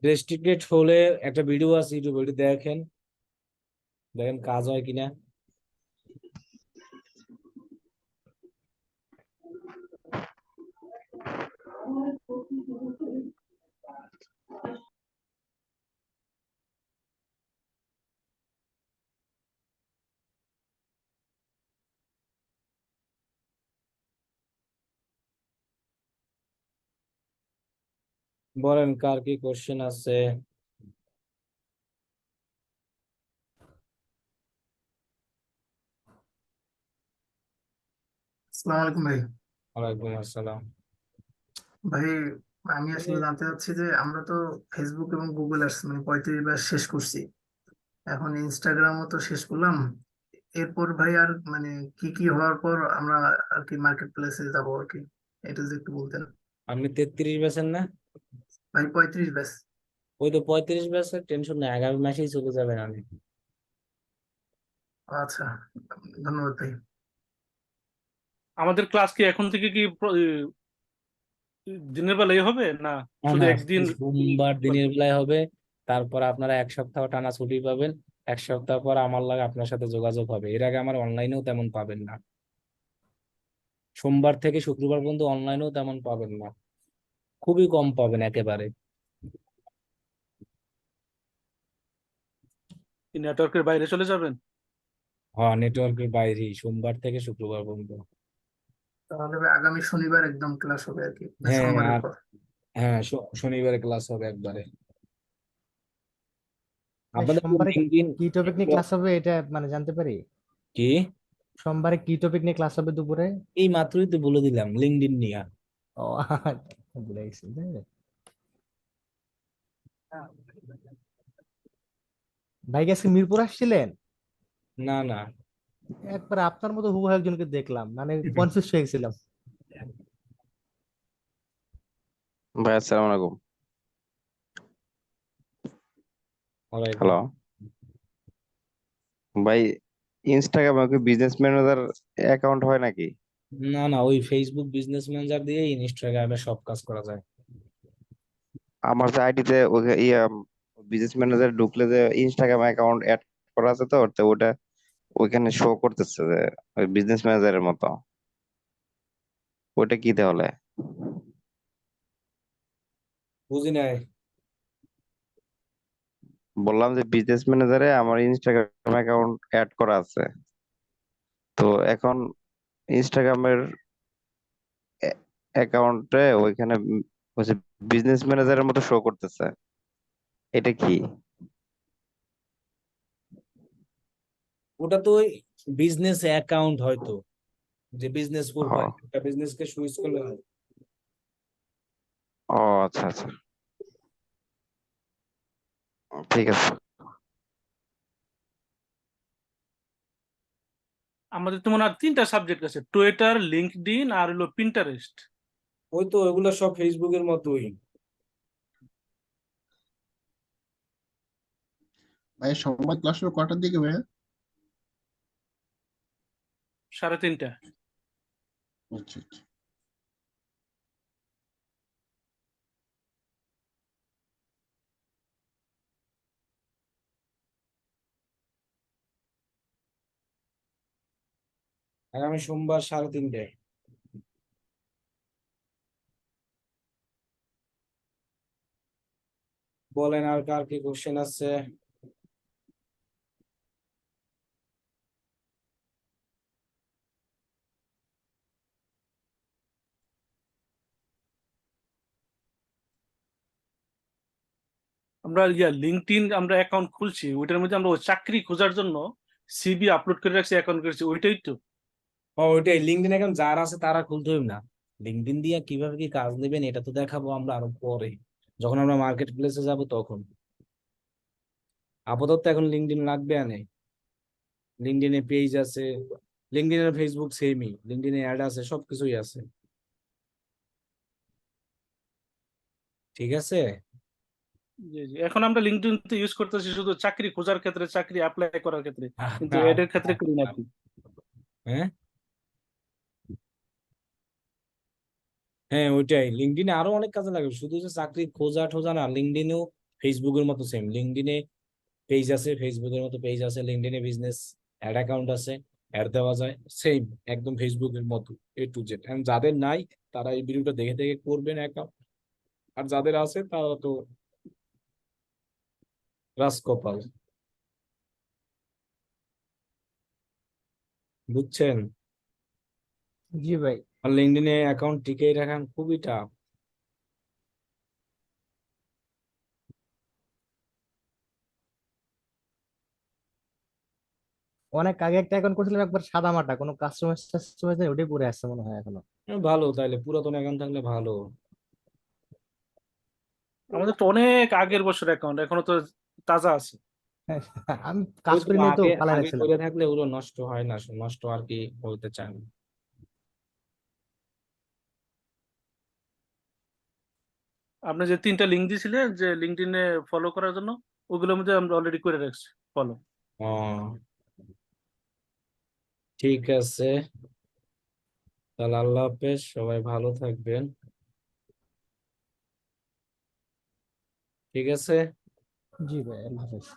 রেস্ট্রিক্টেড হলে একটা ভিডিও আছে ইউটিউবে, ওইটা দেখেন, দেখেন কাজ হয় কিনা। বলেন কার কি কোশ্চেন আছে? আসসালামু আলাইকুম ভাই। ওয়ালাইকুম আসসালাম। ভাই, আমি আসলে জানতে চাচ্ছি যে আমরা তো ফেসবুক এবং গুগল অ্যাডস মানে 35 বার শেষ করছি, এখন ইনস্টাগ্রামও তো শেষ করলাম। এরপর ভাই আর মানে কি কি হওয়ার পর আমরা আর কি মার্কেট প্লেসে যাবো আর কি, এটা যদি একটু বলতেন। আপনি 33 বেছেন না? ভাই 35 ব্যাচ। ওই তো 35 বেছের টেনশন নেই, আগামী মাসেই চলে যাবেন আমি। আচ্ছা, ধন্যবাদ ভাই। আমাদের ক্লাস কি এখন থেকে কি দিনের বেলায় হবে না না শুধু না, একদিন? সোমবার দিনের বেলায় হবে, তারপর আপনারা 1 সপ্তাহ টানা ছুটি পাবেন। 1 সপ্তাহ পর আমার লাগে আপনার সাথে যোগাযোগ হবে, এর আগে আমার অনলাইনেও তেমন পাবেন না। সোমবার থেকে শুক্রবার পর্যন্ত অনলাইনেও তেমন পাবেন না, খুবই কম পাবেন একেবারে। নেটওয়ার্কের বাইরে চলে যাবেন? হ্যাঁ, নেটওয়ার্কের বাইরেই, সোমবার থেকে শুক্রবার পর্যন্ত। তাহলে ভাই আগামী শনিবার একদম ক্লাস হবে আর কি, না হ্যাঁ, সোমবারের আর পর? হ্যাঁ, শনিবারে ক্লাস হবে একবারে। মানে আপনাদের সোমবারে লিঙ্কডইন কি টপিক নিয়ে ক্লাস হবে এটা মানে জানতে পারি? কি? সোমবারে কি টপিক নিয়ে ক্লাস হবে দুপুরে? এই মাত্রই তো বলে দিলাম, লিঙ্কডইন নিয়ে। ও ভুলে গেছি তাই না? ভাই কি আজকে মিরপুর আসছিলেন? না না, একবার আপনার মতো হুবহু একজনকে দেখলাম, মানে কনফিউজ হয়ে গেছিলাম। ভাই আসসালামু আলাইকুম। ওয়ালাইকুম। হ্যালো ভাই, ইনস্টাগ্রামে কি বিজনেস ম্যানেজার অ্যাকাউন্ট হয় নাকি? না না, ওই ফেসবুক বিজনেস ম্যানেজার দিয়ে ইনস্টাগ্রামে সব কাজ করা যায়। আমার যে আইডিতে বিজনেস ম্যানেজার ঢুকলে যে ইনস্টাগ্রাম অ্যাকাউন্ট অ্যাড করা আছে, তো তো ওটা ওইখানে শো করতেছে যে ওই বিজনেস ম্যানেজারের মতো। ওটা কি তাহলে? বুঝি নাই। বললাম যে বিজনেস ম্যানেজারে আমার ইনস্টাগ্রাম অ্যাকাউন্ট অ্যাড করা আছে, তো এখন ইনস্টাগ্রামের অ্যাকাউন্টে ওইখানে হচ্ছে বিজনেস ম্যানেজারের মতো শো করতেছে। এটা কি? ওটা তো ওই বিজনেস অ্যাকাউন্ট হয়তো, যে বিজনেস ও প্রোফাইল, একটা বিজনেসকে সুইচ করলে হয়। ও আচ্ছা আচ্ছা, ঠিক আছে। আমাদের তো মনে হয় 3টা সাবজেক্ট আছে, টুইটার, লিঙ্কডইন আর হলো পিন্টারেস্ট। ওই তো ওইগুলো সব ফেসবুকের মতোই। ভাই সোমবার ক্লাস হবে কটার দিকে ভাইয়া? 3:30। আচ্ছা আচ্ছা। আগামী সোমবার 3:30টায়। বলেন আর কার কি কোশ্চেন আছে? আমরা লিঙ্কডইন আমরা অ্যাকাউন্ট খুলছি, ওইটার মধ্যে আমরা ওই চাকরি খোঁজার জন্য সিভি আপলোড করে রাখছি, অ্যাকাউন্ট করেছি, ওইটাই তো। ওইটাই লিঙ্কডইন অ্যাকাউন্ট যার আছে তারা খুলতে হবে না। লিঙ্কডইন দিয়ে কিভাবে কি কাজ নেবেন এটা তো দেখাবো আমরা আরো পরে, যখন আমরা মার্কেট প্লেসে যাব তখন। আপাতত এখন লিঙ্কডইন লাগবে না। লিঙ্কডইনে পেজ আছে, লিঙ্কডইন আর ফেসবুক সেমই, লিঙ্কডইনে অ্যাড আছে, সবকিছুই আছে। ঠিক আছে। জি জি, এখন আমরা লিঙ্কডইন তো ইউজ করতেছি শুধু চাকরি খোঁজার ক্ষেত্রে, চাকরি অ্যাপ্লাই করার ক্ষেত্রে, কিন্তু এডের ক্ষেত্রে করি না আর কি। হ্যাঁ হ্যাঁ, ওইটাই লিঙ্কডইনে আরো অনেক কাজে লাগে, শুধু যে চাকরি খোঁজা ঠোজা না, লিঙ্কডইনেও ফেসবুকের মতো সেম। লিঙ্কডইনে পেজ আছে, ফেসবুকের মতো পেজ আছে, লিঙ্কডইনে বিজনেস অ্যাড অ্যাকাউন্ট আছে, অ্যাড দেওয়া যায় সেম, একদম ফেসবুকের মতো A to Z। এখন যাদের নাই তারা এই ভিডিওটা দেখে দেখে করবেন অ্যাকাউন্ট, আর যাদের আছে তারা তো রাজকপাল। বুঝছেন? জি ভাই। আর লিঙ্কডইনে অ্যাকাউন্ট টিকিয়ে রাখা খুবই টাফ। অনেক আগে একটা অ্যাকাউন্ট করছিলাম, একবার সাদা মাটা, কোনো কাস্টমার টাস্টমার নেই, ওটাই পড়ে আসছে মনে হয় এখনো। ভালো, তাইলে পুরাতন অ্যাকাউন্ট থাকলে ভালো। আমাদের তো অনেক আগের বছর অ্যাকাউন্ট, এখনো তো তাজা আছে। আমি কাজ ওই তো করি নাই তো আগে ফালাই আগে রাখছিলাম। করে থাকলে ওগুলো নষ্ট হয় না, নষ্ট আর কি বলতে চান। আপনি যে 3টা লিঙ্ক দিয়েছিলেন যে লিঙ্কডইনে ফলো করার জন্য, ওগুলোর মধ্যে আমরা অলরেডি করে রাখছি ফলো। ও ঠিক আছে, তাহলে আল্লাহ হাফেজ, সবাই ভালো থাকবেন। ঠিক আছে। জি ভাই, আল্লাহ হাফেজ।